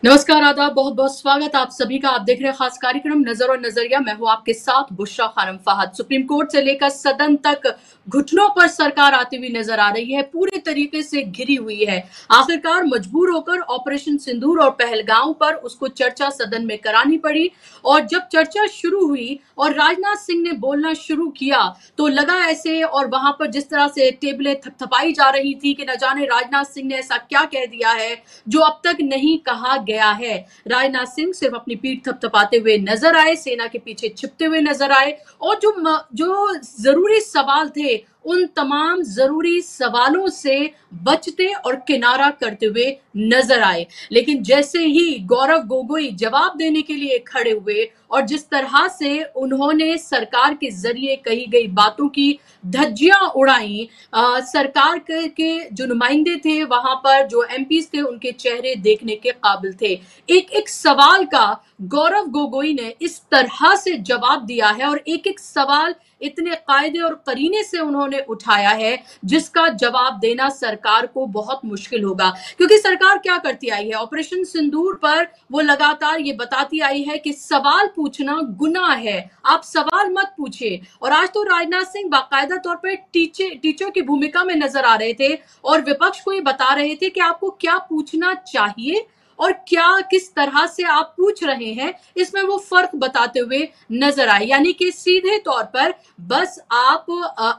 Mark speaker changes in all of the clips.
Speaker 1: नमस्कार, आदाब, बहुत बहुत स्वागत आप सभी का। आप देख रहे हैं खास कार्यक्रम नजर और नजरिया। मैं हूं आपके साथ बुशरा खानम फहद। सुप्रीम कोर्ट से लेकर सदन तक घुटनों पर सरकार आती हुई नजर आ रही है, पूरे तरीके से घिरी हुई है। आखिरकार मजबूर होकर ऑपरेशन सिंदूर और पहलगांव पर उसको चर्चा सदन में करानी पड़ी। और जब चर्चा शुरू हुई और राजनाथ सिंह ने बोलना शुरू किया तो लगा ऐसे, और वहां पर जिस तरह से टेबलें थपथपाई जा रही थी कि न जाने राजनाथ सिंह ने ऐसा क्या कह दिया है जो अब तक नहीं कहा गया है। राजनाथ सिंह सिर्फ अपनी पीठ थपथपाते हुए नजर आए, सेना के पीछे छिपते हुए नजर आए, और जो जरूरी सवाल थे उन तमाम जरूरी सवालों से बचते और किनारा करते हुए नजर आए। लेकिन जैसे ही गौरव गोगोई जवाब देने के लिए खड़े हुए और जिस तरह से उन्होंने सरकार के जरिए कही गई बातों की धज्जियां उड़ाई, सरकार के जो नुमाइंदे थे वहां पर, जो एमपीज थे, उनके चेहरे देखने के काबिल थे। एक एक सवाल का गौरव गोगोई ने इस तरह से जवाब दिया है और एक एक सवाल इतने कायदे और करीने से उन्होंने उठाया है जिसका जवाब देना सरकार को बहुत मुश्किल होगा। क्योंकि सरकार क्या करती आई है, ऑपरेशन सिंदूर पर वो लगातार ये बताती आई है कि सवाल पूछना गुनाह है, आप सवाल मत पूछिए। और आज तो राजनाथ सिंह बाकायदा तौर पर टीचर की भूमिका में नजर आ रहे थे और विपक्ष को ये बता रहे थे कि आपको क्या पूछना चाहिए और क्या किस तरह से आप पूछ रहे हैं, इसमें वो फर्क बताते हुए नजर आए। यानी कि सीधे तौर पर बस आप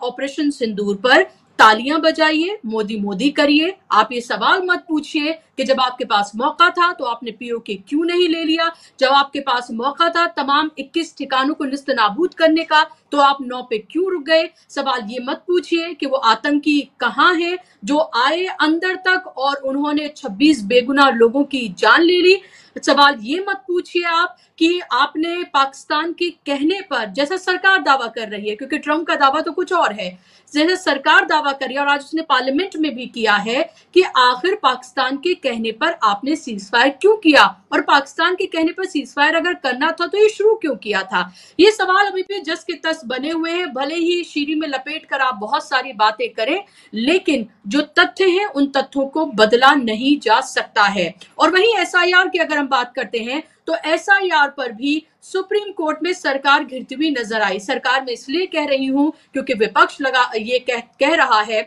Speaker 1: ऑपरेशन सिंदूर पर तालियां बजाइए, मोदी मोदी करिए, आप ये सवाल मत पूछिए कि जब आपके पास मौका था तो आपने पीओके क्यों नहीं ले लिया, जब आपके पास मौका था तमाम 21 ठिकानों को निस्तनाबूद करने का तो आप 9 पे क्यों रुक गए। सवाल ये मत पूछिए कि वो आतंकी कहां है जो आए अंदर तक और उन्होंने 26 बेगुनाह लोगों की जान ले ली। सवाल ये मत पूछिए आप कि आपने पाकिस्तान के कहने पर, जैसा सरकार दावा कर रही है, क्योंकि ट्रंप का दावा तो कुछ और है, जैसे सरकार दावा कर रही है और आज उसने पार्लियामेंट में भी किया है कि आखिर पाकिस्तान के कहने पर आपने सीजफायर क्यों किया, और पाकिस्तान के कहने पर सीजफायर अगर करना था तो ये शुरू क्यों किया था। ये सवाल अभी भी जस के तस बने हुए हैं। भले ही शीरी में लपेट कर आप बहुत सारी बातें करें, लेकिन जो तथ्य हैं उन तथ्यों को बदला नहीं जा सकता है। और वहीं एसआईआर की अगर हम बात करते हैं तो एसआईआर पर भी सुप्रीम कोर्ट में सरकार घिरती हुई नजर आई। सरकार में इसलिए कह रही हूं क्योंकि विपक्ष कह रहा है,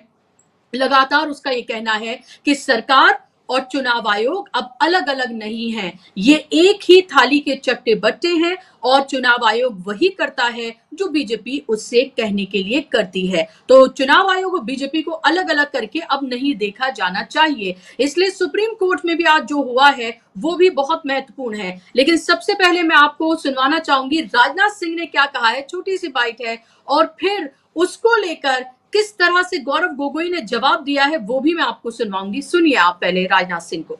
Speaker 1: लगातार उसका ये कहना है कि सरकार और चुनाव आयोग अब अलग अलग नहीं हैं, ये एक ही थाली के चट्टे बट्टे हैं और चुनाव आयोग वही करता है जो बीजेपी उससे कहने के लिए करती है। तो चुनाव आयोग और बीजेपी को अलग अलग करके अब नहीं देखा जाना चाहिए। इसलिए सुप्रीम कोर्ट में भी आज जो हुआ है वो भी बहुत महत्वपूर्ण है। लेकिन सबसे पहले मैं आपको सुनवाना चाहूंगी राजनाथ सिंह ने क्या कहा है, छोटी सी बाइट है, और फिर उसको लेकर किस तरह से गौरव गोगोई ने जवाब दिया है वो भी मैं आपको सुनवाऊंगी। सुनिए आप पहले राजनाथ सिंह को।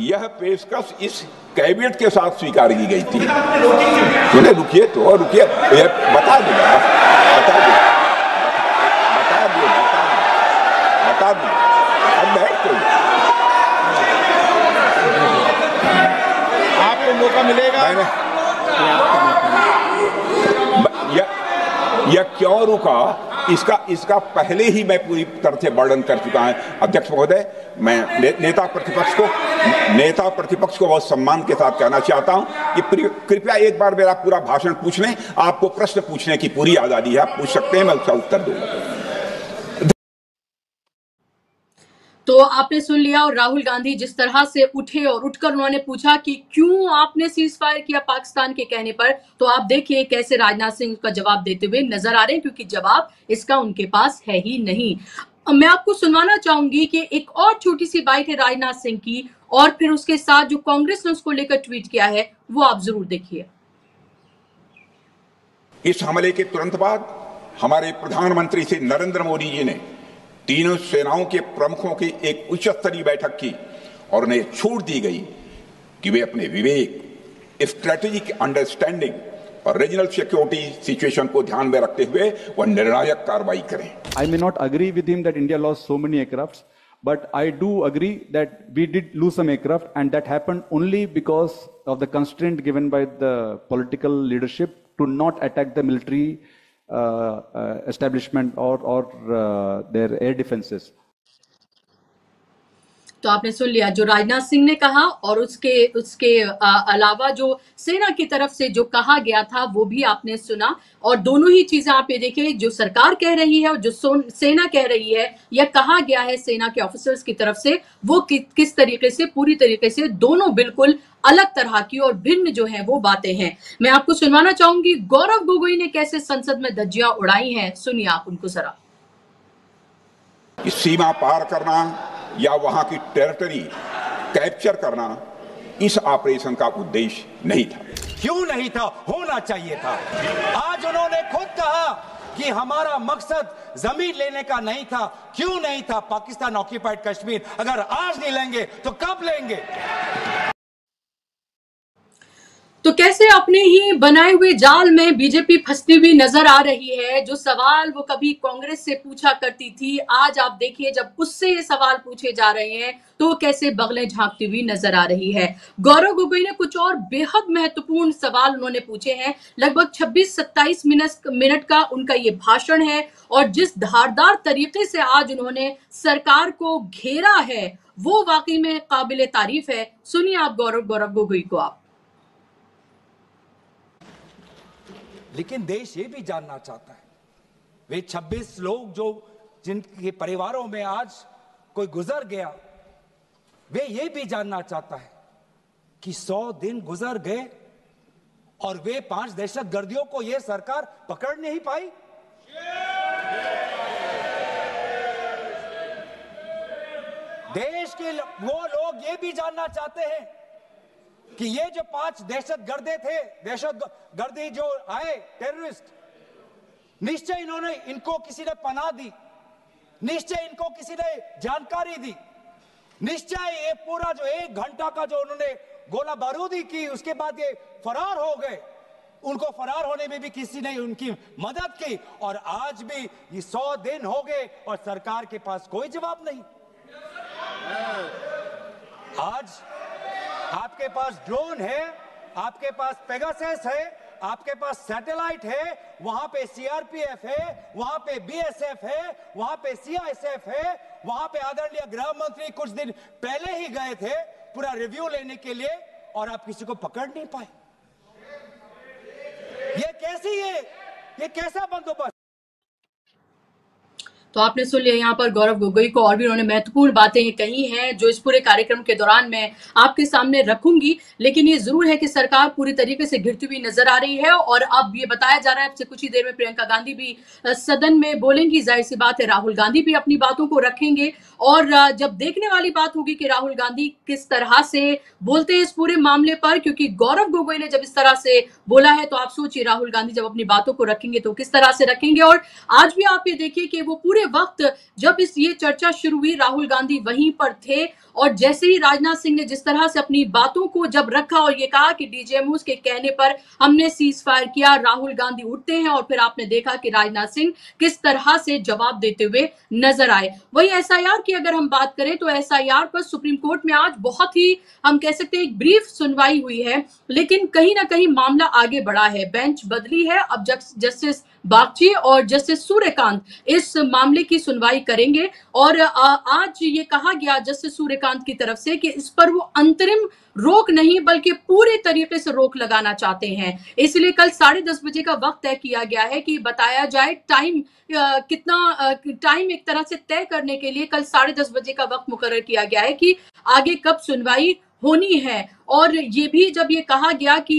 Speaker 2: यह पेशकश इस कैबिनेट के साथ स्वीकार की गई थी। सुने, रुकिए तो रुकिए, बता दूंगा, अब बैठ तो
Speaker 3: आपको मौका मिलेगा।
Speaker 2: यह क्यों रुका, इसका पहले ही मैं पूरी तरह से वर्णन कर चुका है। अध्यक्ष महोदय, मैं नेता प्रतिपक्ष को बहुत सम्मान के साथ कहना चाहता हूं कि कृपया एक बार मेरा पूरा भाषण पूछ लें। आपको प्रश्न पूछने की पूरी आजादी है, आप पूछ सकते हैं, मैं उसका उत्तर दूंगा।
Speaker 1: तो आपने सुन लिया, और राहुल गांधी जिस तरह से उठे और उठकर उन्होंने पूछा कि क्यों आपने सीज फायर किया पाकिस्तान के कहने पर, तो आप देखिए कैसे राजनाथ सिंह का जवाब देते हुए नजर आ रहे हैं, क्योंकि जवाब इसका उनके पास है ही नहीं। मैं आपको सुनवाना चाहूंगी कि एक और छोटी सी बाइट है राजनाथ सिंह की, और फिर उसके साथ जो कांग्रेस ने उसको लेकर ट्वीट किया है वो आप जरूर देखिए।
Speaker 2: इस हमले के तुरंत बाद हमारे प्रधानमंत्री श्री नरेंद्र मोदी जी ने तीनों सेनाओं के प्रमुखों की एक उच्च स्तरीय बैठक की और उन्हें छूट दी गई कि वे अपने विवेक, स्ट्रेटेजिक अंडरस्टैंडिंग और रीजनल सिक्योरिटी सिचुएशन को ध्यान में रखते हुए वह निर्णायक कार्रवाई करें।
Speaker 3: I may not agree with him that India lost so many aircrafts, but I do agree that we did lose some aircraft, and that happened only because of the constraint given by the political leadership to not attack the military establishment or their air defenses.
Speaker 1: तो आपने सुन लिया जो राजनाथ सिंह ने कहा और उसके उसके अलावा जो सेना की तरफ से जो कहा गया था वो भी आपने सुना। और दोनों ही चीजें आप ये देखिए, जो सरकार कह रही है और जो सेना कह रही है या कहा गया है सेना के ऑफिसर्स की तरफ से, वो किस तरीके से, पूरी तरीके से दोनों बिल्कुल अलग तरह की और भिन्न जो है वो बातें हैं। मैं आपको सुनवाना चाहूंगी गौरव गोगोई ने कैसे संसद में धज्जियां उड़ाई हैं, सुनिए आप उनको जरा।
Speaker 2: इस सीमा पार करना या वहां की टेरिटरी कैप्चर करना इस ऑपरेशन का उद्देश्य नहीं था।
Speaker 4: क्यों नहीं था? होना चाहिए था। आज उन्होंने खुद कहा कि हमारा मकसद जमीन लेने का नहीं था। क्यों नहीं था? पाकिस्तान ऑक्यूपाइड कश्मीर अगर आज नहीं लेंगे तो कब लेंगे?
Speaker 1: तो कैसे अपने ही बनाए हुए जाल में बीजेपी फंसती हुई नजर आ रही है। जो सवाल वो कभी कांग्रेस से पूछा करती थी, आज आप देखिए जब उससे ये सवाल पूछे जा रहे हैं तो कैसे बगलें झांकती हुई नजर आ रही है। गौरव गोगोई ने कुछ और बेहद महत्वपूर्ण सवाल उन्होंने पूछे हैं। लगभग 26-27 मिनट का उनका ये भाषण है और जिस धारदार तरीके से आज उन्होंने सरकार को घेरा है वो वाकई में काबिले तारीफ है। सुनिए आप गौरव गोगोई को आप।
Speaker 4: लेकिन देश ये भी जानना चाहता है, वे 26 लोग जो जिनके परिवारों में आज कोई गुजर गया, वे ये भी जानना चाहता है कि 100 दिन गुजर गए और वे 5 दहशतगर्दियों को ये सरकार पकड़ नहीं पाई। देश के वो लोग ये भी जानना चाहते हैं कि ये जो 5 दहशतगर्दे थे, दहशतगर्दी जो आए टेररिस्ट, निश्चय इनको किसी ने पनाह दी, निश्चय इनको किसी ने जानकारी दी, निश्चय ये पूरा जो 1 घंटा का जो उन्होंने गोला बारूदी की उसके बाद ये फरार हो गए, उनको फरार होने में भी किसी ने उनकी मदद की। और आज भी ये 100 दिन हो गए और सरकार के पास कोई जवाब नहीं। आज आपके पास ड्रोन है, आपके पास पेगासस है, आपके पास सैटेलाइट है, वहां पे सीआरपीएफ है, वहां पे बीएसएफ है, वहां पे सीआईएसएफ है, वहां पे आदरणीय गृह मंत्री कुछ दिन पहले ही गए थे पूरा रिव्यू लेने के लिए और आप किसी को पकड़ नहीं पाए। ये कैसा बंदोबस्त?
Speaker 1: तो आपने सुन लिया यहाँ पर गौरव गोगोई को, और भी उन्होंने महत्वपूर्ण बातें कही हैं जो इस पूरे कार्यक्रम के दौरान मैं आपके सामने रखूंगी। लेकिन ये जरूर है कि सरकार पूरी तरीके से घिरती हुई नजर आ रही है और अब ये बताया जा रहा है अब से कुछ ही देर में प्रियंका गांधी भी सदन में बोलेंगी। जाहिर सी बात है राहुल गांधी भी अपनी बातों को रखेंगे और जब देखने वाली बात होगी कि राहुल गांधी किस तरह से बोलते हैं इस पूरे मामले पर, क्योंकि गौरव गोगोई ने जब इस तरह से बोला है तो आप सोचिए राहुल गांधी जब अपनी बातों को रखेंगे तो किस तरह से रखेंगे। और आज भी आप ये देखिए कि वो पूरे वक्त जब ये चर्चा शुरू हुई राहुल गांधी वहीं पर थे और जैसे ही राजनाथ सिंह ने जिस तरह से अपनी बातों को जब रखा और ये कहा कि डीजीएमओ के कहने पर हमने सीज फायर किया, राहुल गांधी उठते हैं और फिर आपने देखा कि राजनाथ सिंह किस तरह से जवाब देते हुए नजर आए। वही एसआईआर की अगर हम बात करें तो एसआईआर पर सुप्रीम कोर्ट में आज बहुत ही हम कह सकते हैं एक ब्रीफ सुनवाई हुई है, लेकिन कहीं ना कहीं मामला आगे बढ़ा है, बेंच बदली है। अब जस्टिस बागची और जस्टिस सूर्यकांत इस मामले की सुनवाई करेंगे और आज ये कहा गया जस्टिस सूर्यकांत की तरफ से कि इस पर वो अंतरिम रोक नहीं बल्कि पूरी तरीके से रोक लगाना चाहते हैं। इसलिए कल 10:30 बजे का वक्त तय किया गया है कि बताया जाए टाइम टाइम एक तरह से तय करने के लिए कल 10:30 बजे का वक्त मुकर्रर किया गया है कि आगे कब सुनवाई होनी है। और ये भी जब ये कहा गया कि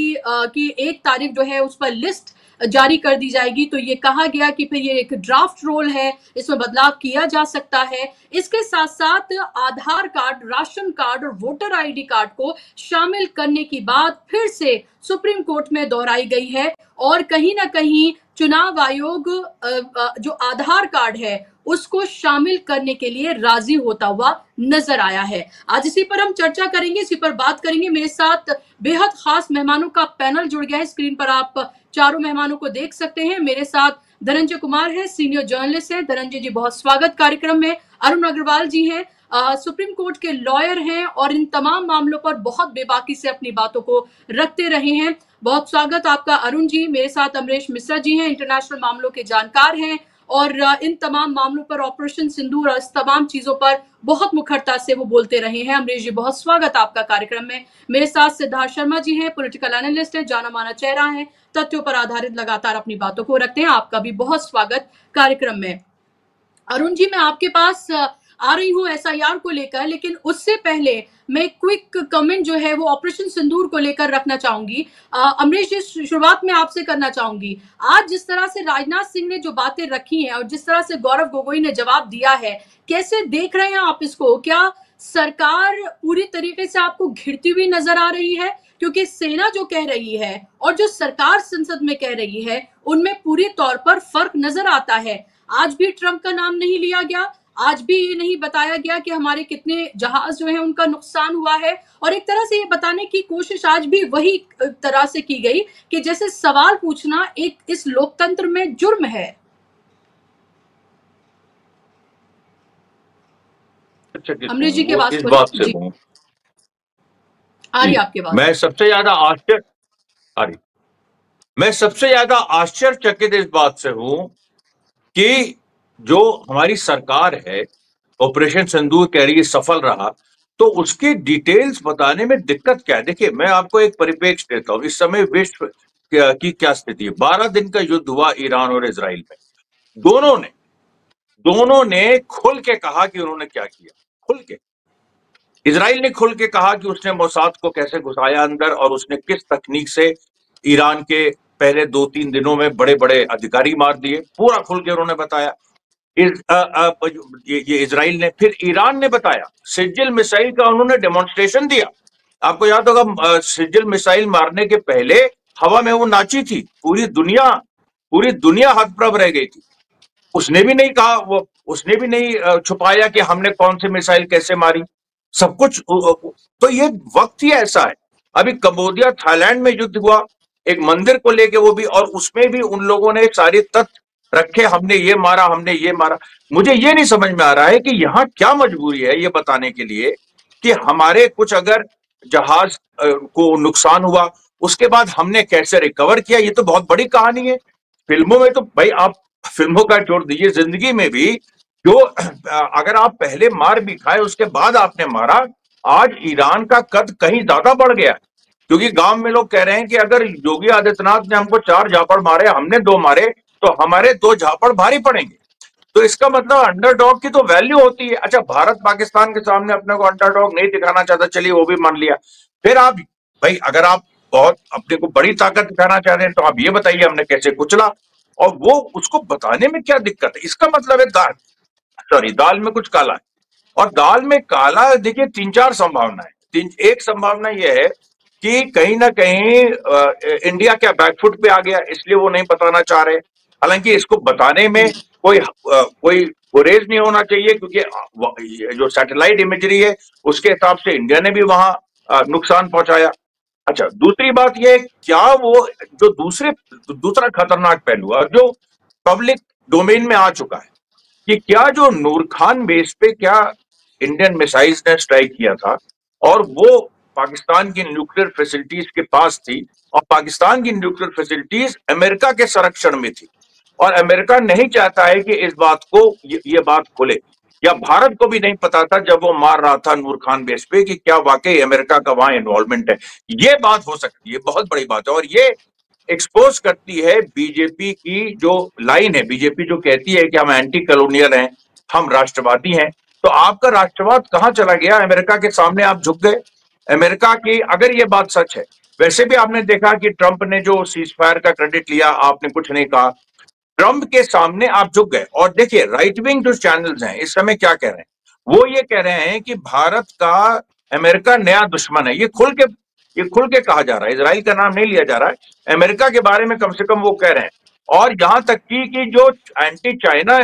Speaker 1: 1 तारीख जो है उस पर लिस्ट जारी कर दी जाएगी, तो ये कहा गया कि फिर ये एक ड्राफ्ट रोल है, इसमें बदलाव किया जा सकता है। इसके साथ साथ आधार कार्ड, राशन कार्ड और वोटर आईडी कार्ड को शामिल करने की बात फिर से सुप्रीम कोर्ट में दोहराई गई है और कहीं ना कहीं चुनाव आयोग जो आधार कार्ड है उसको शामिल करने के लिए राजी होता हुआ नजर आया है। आज इसी पर हम चर्चा करेंगे, इसी पर बात करेंगे। मेरे साथ बेहद खास मेहमानों का पैनल जुड़ गया है। स्क्रीन पर आप चारों मेहमानों को देख सकते हैं। मेरे साथ धनंजय कुमार है, सीनियर जर्नलिस्ट है। धनंजय जी बहुत स्वागत कार्यक्रम में। अरुण अग्रवाल जी हैं, सुप्रीम कोर्ट के लॉयर हैं और इन तमाम मामलों पर बहुत बेबाकी से अपनी बातों को रखते रहे हैं। बहुत स्वागत आपका अरुण जी। मेरे साथ अमरेश मिश्रा जी हैं, इंटरनेशनल मामलों के जानकार हैं और इन तमाम मामलों पर, ऑपरेशन सिंदूर और इस तमाम चीजों पर बहुत मुखरता से वो बोलते रहे हैं। अमरीश जी, बहुत स्वागत आपका कार्यक्रम में। मेरे साथ सिद्धार्थ शर्मा जी हैं, पॉलिटिकल एनालिस्ट है, जाना माना चेहरा है, तथ्यों पर आधारित लगातार अपनी बातों को रखते हैं। आपका भी बहुत स्वागत कार्यक्रम में। अरुण जी, मैं आपके पास आ रही हूँ एसआईआर को लेकर, लेकिन उससे पहले मैं क्विक कमेंट जो है वो ऑपरेशन सिंदूर को लेकर रखना चाहूंगी। अमरीश जी, शुरुआत में आपसे करना चाहूंगी। आज जिस तरह से राजनाथ सिंह ने जो बातें रखी हैं और जिस तरह से गौरव गोगोई ने जवाब दिया है, कैसे देख रहे हैं आप इसको? क्या सरकार पूरी तरीके से आपको घिरती हुई नजर आ रही है? क्योंकि सेना जो कह रही है और जो सरकार संसद में कह रही है, उनमें पूरी तौर पर फर्क नजर आता है। आज भी ट्रंप का नाम नहीं लिया गया, आज भी ये नहीं बताया गया कि हमारे कितने जहाज जो है उनका नुकसान हुआ है, और एक तरह से ये बताने की कोशिश आज भी वही तरह से की गई कि जैसे सवाल पूछना एक इस लोकतंत्र में जुर्म है। अमरीश जी के
Speaker 5: इस बात से हूँ,
Speaker 1: आ रही आपके बात।
Speaker 5: मैं सबसे ज्यादा आश्चर्यचकित इस बात से हूं कि जो हमारी सरकार है, ऑपरेशन सिंदूर कह रही है सफल रहा, तो उसकी डिटेल्स बताने में दिक्कत क्या है? देखिए, मैं आपको एक परिप्रेक्ष्य देता हूं। इस समय विश्व की क्या स्थिति है? 12 दिन का युद्ध हुआ ईरान और इजराइल में। दोनों ने खुल के कहा कि उन्होंने क्या किया। खुल के इजराइल ने खुल के कहा कि उसने मोसाद को कैसे घुसाया अंदर, और उसने किस तकनीक से ईरान के पहले 2-3 दिनों में बड़े बड़े अधिकारी मार दिए। पूरा खुल के उन्होंने बताया। ये इजराइल ने। फिर ईरान ने बताया, सिज्जिल मिसाइल का उन्होंने डेमोन्स्ट्रेशन दिया। आपको याद होगा, सिज्जिल मिसाइल मारने के पहले हवा में वो नाची थी, पूरी दुनिया हतप्रभ रह गई थी। उसने भी नहीं कहा, उसने भी नहीं छुपाया कि हमने कौन सी मिसाइल कैसे मारी, सब कुछ। तो ये वक्त ही ऐसा है। अभी कंबोडिया थाईलैंड में युद्ध हुआ एक मंदिर को लेके, वो भी, और उसमें भी उन लोगों ने सारे तथ्य रखे, हमने ये मारा। मुझे ये नहीं समझ में आ रहा है कि यहाँ क्या मजबूरी है ये बताने के लिए कि हमारे कुछ अगर जहाज को नुकसान हुआ, उसके बाद हमने कैसे रिकवर किया। ये तो बहुत बड़ी कहानी है। फिल्मों में तो भाई, आप फिल्मों का छोड़ दीजिए, जिंदगी में भी जो अगर आप पहले मार भी खाए उसके बाद आपने मारा, आज ईरान का कद कहीं ज्यादा बढ़ गया है। क्योंकि गांव में लोग कह रहे हैं कि अगर योगी आदित्यनाथ ने हमको 4 झापड़ मारे, हमने 2 मारे, तो हमारे 2 झापड़ भारी पड़ेंगे। तो इसका मतलब अंडरडॉग की तो वैल्यू होती है। अच्छा, भारत पाकिस्तान के सामने अपने को अंडरडॉग नहीं दिखाना चाहता, चलिए वो भी मान लिया। फिर आप भाई, अगर आप बहुत अपने को बड़ी ताकत दिखाना चाहते हैं, तो आप ये बताइए हमने कैसे कुचला, और वो उसको बताने में क्या दिक्कत है? इसका मतलब है दाल में कुछ काला है। और दाल में काला, देखिए, 3-4 संभावनाएं। एक संभावना यह है कि कहीं ना कहीं इंडिया क्या बैकफुट पे आ गया, इसलिए वो नहीं बताना चाह रहे। हालांकि इसको बताने में कोई गुरेज नहीं होना चाहिए, क्योंकि जो सैटेलाइट इमेजरी है उसके हिसाब से इंडिया ने भी वहां नुकसान पहुंचाया। अच्छा, दूसरी बात यह, क्या वो जो दूसरा खतरनाक पहलू है जो पब्लिक डोमेन में आ चुका है, कि क्या जो नूर खान बेस पे क्या इंडियन मिसाइल्स ने स्ट्राइक किया था, और वो पाकिस्तान की न्यूक्लियर फैसिलिटीज के पास थी, और पाकिस्तान की न्यूक्लियर फैसिलिटीज अमेरिका के संरक्षण में थी, और अमेरिका नहीं चाहता है कि इस बात को, ये बात खुले, या भारत को भी नहीं पता था जब वो मार रहा था नूर खान बेस पे कि क्या वाकई अमेरिका का वहां इन्वॉल्वमेंट है। ये बात हो सकती है, बहुत बड़ी बात है, और ये एक्सपोज करती है बीजेपी की जो लाइन है। बीजेपी जो कहती है कि हम एंटी कॉलोनियल हैं, हम राष्ट्रवादी हैं, तो आपका राष्ट्रवाद कहां चला गया? अमेरिका के सामने आप झुक गए। अमेरिका की अगर ये बात सच है, वैसे भी आपने देखा कि ट्रंप ने जो सीज फायर का क्रेडिट लिया, आपने कुछ नहीं कहा, ट्रंप के सामने आप झुक गए। और देखिए, राइट विंग जो चैनल्स हैं इस समय क्या कह रहे हैं, वो ये कह रहे हैं कि भारत का अमेरिका नया दुश्मन है। ये खुल के कहा जा रहा है, इजराइल का नाम नहीं लिया जा रहा है, अमेरिका के बारे में कम से कम वो कह रहे हैं। और यहां तक कि जो एंटी चाइना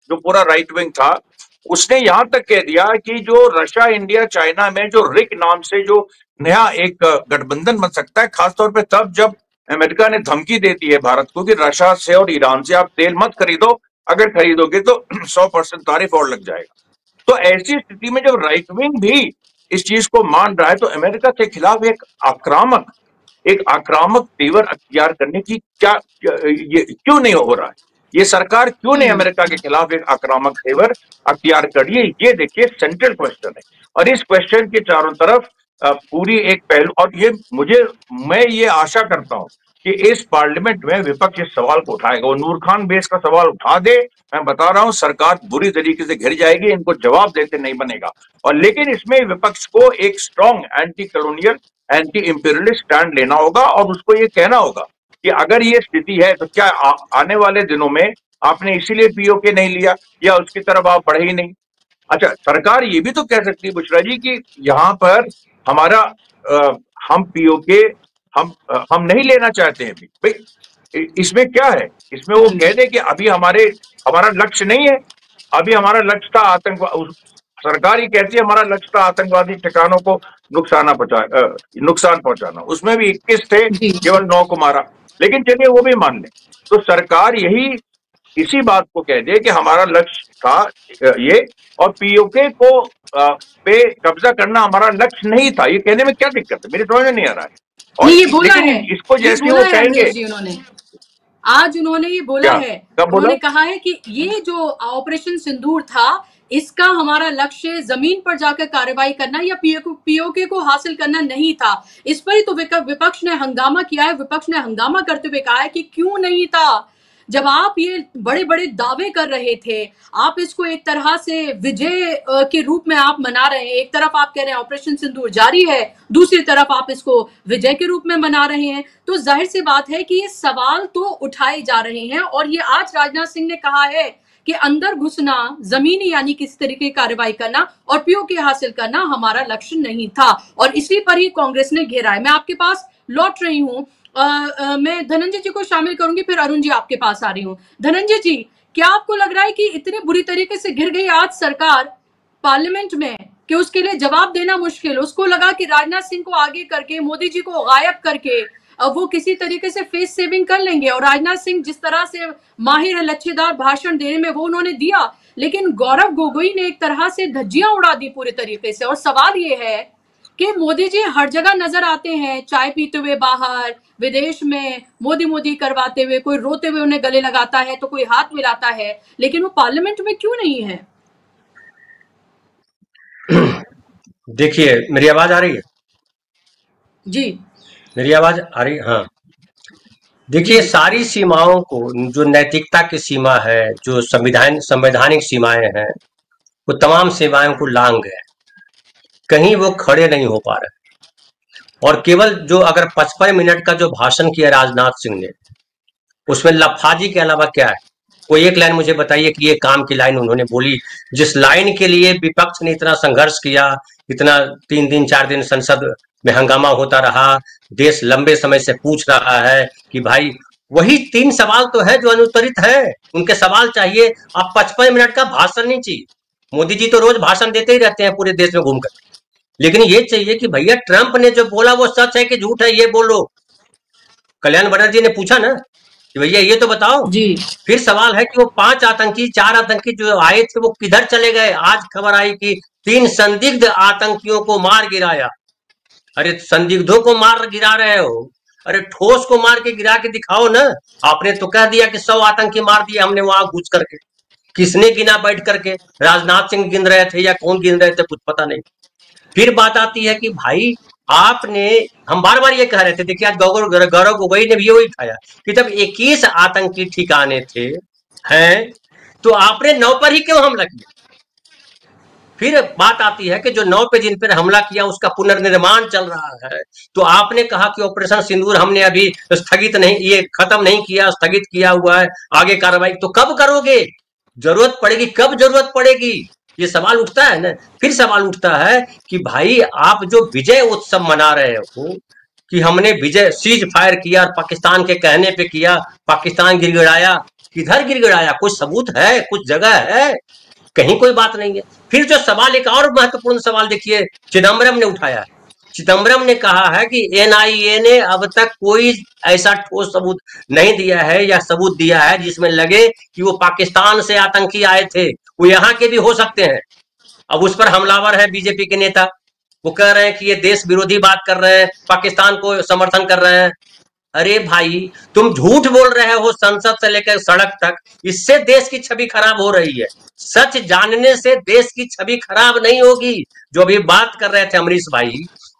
Speaker 5: जो पूरा राइट विंग था, उसने यहां तक कह दिया कि जो रशिया, इंडिया, चाइना में जो रिक नाम से जो नया एक गठबंधन बन सकता है, खासतौर पर तब जब अमेरिका ने धमकी दे दी है भारत को कि रशिया से और ईरान से आप तेल मत खरीदो, अगर खरीदोगे तो 100% तारीफ और लग जाएगा। तो ऐसी स्थिति में जब राइट विंग भी इस चीज को मान रहा है, तो अमेरिका के खिलाफ एक आक्रामक तेवर अख्तियार करने की क्या ये क्यों नहीं हो रहा है? ये सरकार क्यों नहीं अमेरिका के खिलाफ एक आक्रामक तेवर अख्तियार करिए, ये देखिए सेंट्रल क्वेश्चन है। और इस क्वेश्चन के चारों तरफ पूरी एक पहलू, और मैं ये आशा करता हूं कि इस पार्लियामेंट में विपक्ष इस सवाल को उठाएगा। वो नूर खान बेस का सवाल उठा दे, मैं बता रहा हूं सरकार बुरी तरीके से घिर जाएगी, इनको जवाब देते नहीं बनेगा। और लेकिन इसमें विपक्ष को एक strong anti colonial, anti imperialist stand लेना होगा और उसको ये कहना होगा कि अगर ये स्थिति है तो क्या आने वाले दिनों में आपने इसीलिए पीओके नहीं लिया या उसकी तरफ आप बढ़े ही नहीं। अच्छा, सरकार ये भी तो कह सकती है बुशरा जी कि यहाँ पर हमारा हम पीओके हम नहीं लेना चाहते हैं। भाई इसमें क्या है, इसमें वो कह दे कि अभी हमारा लक्ष्य नहीं है, अभी हमारा लक्ष्य था आतंकवाद, सरकार ही कहती है हमारा लक्ष्य था आतंकवादी ठिकानों को नुकसान पहुंचाना, उसमें भी 21 थे, केवल 9 को मारा। लेकिन चलिए वो भी मान लें, तो सरकार इसी बात को कह दे कि हमारा लक्ष्य था ये, और पीओके को पे कब्जा करना हमारा लक्ष्य नहीं था। ये कहने में क्या दिक्कत है, मेरी समझ में नहीं आ रहा है। और
Speaker 1: ये बोला है,
Speaker 5: इसको जैसे वो कहेंगे,
Speaker 1: आज उन्होंने ये बोला है, उन्होंने कहा है कि ये जो ऑपरेशन सिंदूर था इसका हमारा लक्ष्य जमीन पर जाकर कार्रवाई करना या पीओके को हासिल करना नहीं था। इस पर ही तो विपक्ष ने हंगामा किया है। विपक्ष ने हंगामा करते हुए कहा है कि क्यों नहीं था, जब आप ये बड़े बड़े दावे कर रहे थे, आप इसको एक तरह से विजय के रूप में आप मना रहे हैं। एक तरफ आप कह रहे हैं ऑपरेशन सिंदूर जारी है, दूसरी तरफ आप इसको विजय के रूप में मना रहे हैं। तो जाहिर सी बात है कि ये सवाल तो उठाए जा रहे हैं। और ये आज राजनाथ सिंह ने कहा है कि अंदर घुसना, जमीनी यानी किसी तरीके की कार्रवाई करना और पीओके हासिल करना हमारा लक्ष्य नहीं था, और इसी पर ही कांग्रेस ने घेरा है। मैं आपके पास लौट रही हूँ, मैं धनंजय जी को शामिल करूंगी, फिर अरुण जी आपके पास आ रही हूँ। धनंजय जी, क्या आपको लग रहा है कि इतनी बुरी तरीके से घिर गई आज सरकार पार्लियामेंट में कि उसके लिए जवाब देना मुश्किल? उसको लगा कि राजनाथ सिंह को आगे करके, मोदी जी को गायब करके वो किसी तरीके से फेस सेविंग कर लेंगे, और राजनाथ सिंह जिस तरह से माहिर है लच्छेदार भाषण देने में, वो उन्होंने दिया, लेकिन गौरव गोगोई ने एक तरह से धज्जियां उड़ा दी पूरे तरीके से। और सवाल ये है कि मोदी जी हर जगह नजर आते हैं, चाय पीते हुए बाहर, विदेश में मोदी मोदी करवाते हुए, कोई रोते हुए उन्हें गले लगाता है तो कोई हाथ मिलाता है, लेकिन वो पार्लियामेंट में क्यों नहीं है?
Speaker 6: देखिए, मेरी आवाज आ रही है?
Speaker 1: जी,
Speaker 6: मेरी आवाज आ रही है? हाँ, देखिए, सारी सीमाओं को, जो नैतिकता की सीमा है, जो संवैधानिक सीमाएं हैं, वो तमाम सीमाओं को लांघ गए, कहीं वो खड़े नहीं हो पा रहे। और केवल जो अगर 55 मिनट का जो भाषण किया राजनाथ सिंह ने, उसमें लफाजी के अलावा क्या है? कोई एक लाइन मुझे बताइए कि ये काम की लाइन उन्होंने बोली, जिस लाइन के लिए विपक्ष ने इतना संघर्ष किया, इतना 3 दिन 4 दिन संसद में हंगामा होता रहा, देश लंबे समय से पूछ रहा है कि भाई वही 3 सवाल तो है जो अनुत्तरित है, उनके सवाल चाहिए। आप 55 मिनट का भाषण नहीं चाहिए। मोदी जी तो रोज भाषण देते ही रहते हैं पूरे देश में घूमकर, लेकिन ये चाहिए कि भैया ट्रंप ने जो बोला वो सच है कि झूठ है, ये बोलो। कल्याण बनर्जी ने पूछा ना कि भैया ये तो बताओ
Speaker 1: जी।
Speaker 6: फिर सवाल है कि वो 4 आतंकी जो आए थे वो किधर चले गए? आज खबर आई कि 3 संदिग्ध आतंकियों को मार गिराया। अरे संदिग्धों को मार गिरा रहे हो, अरे ठोस को मार के गिरा के दिखाओ ना। आपने तो कह दिया कि 100 आतंकी मार दिए हमने वहां घुस करके। किसने गिना बैठ करके? राजनाथ सिंह गिन रहे थे या कौन गिन रहे थे, कुछ पता नहीं। फिर बात आती है कि भाई आपने, हम बार बार ये कह रहे थे, देखिए आज गौरव गोगोई ने भी वही उठाया कि जब 21 आतंकी ठिकाने थे हैं तो आपने 9 पर ही क्यों हमला किया? फिर बात आती है कि जो 9 पे जिन पर हमला किया उसका पुनर्निर्माण चल रहा है, तो आपने कहा कि ऑपरेशन सिंदूर हमने अभी स्थगित नहीं, ये खत्म नहीं किया, स्थगित किया हुआ है, आगे कार्रवाई तो कब करोगे? जरूरत पड़ेगी, कब जरूरत पड़ेगी? ये सवाल उठता है ना। फिर सवाल उठता है कि भाई आप जो विजय उत्सव मना रहे हो कि हमने विजय सीज फायर किया, पाकिस्तान के कहने पे किया, पाकिस्तान गिड़गिड़ाया, किधर गिड़गिड़ाया? कुछ सबूत है? कुछ जगह है? कहीं कोई बात नहीं है। फिर जो सवाल, एक और महत्वपूर्ण सवाल देखिए, चिदम्बरम ने उठाया है। चिदम्बरम ने कहा है कि एनआईए ने अब तक कोई ऐसा ठोस सबूत नहीं दिया है या सबूत दिया है जिसमें लगे कि वो पाकिस्तान से आतंकी आए थे, वो यहाँ के भी हो सकते हैं। अब उस पर हमलावर है बीजेपी के नेता, वो कह रहे हैं कि ये देश विरोधी बात कर रहे हैं, पाकिस्तान को समर्थन कर रहे हैं। अरे भाई, तुम झूठ बोल रहे हो संसद से लेकर सड़क तक, इससे देश की छवि खराब हो रही है। सच जानने से देश की छवि खराब नहीं होगी। जो अभी बात कर रहे थे अमरीश भाई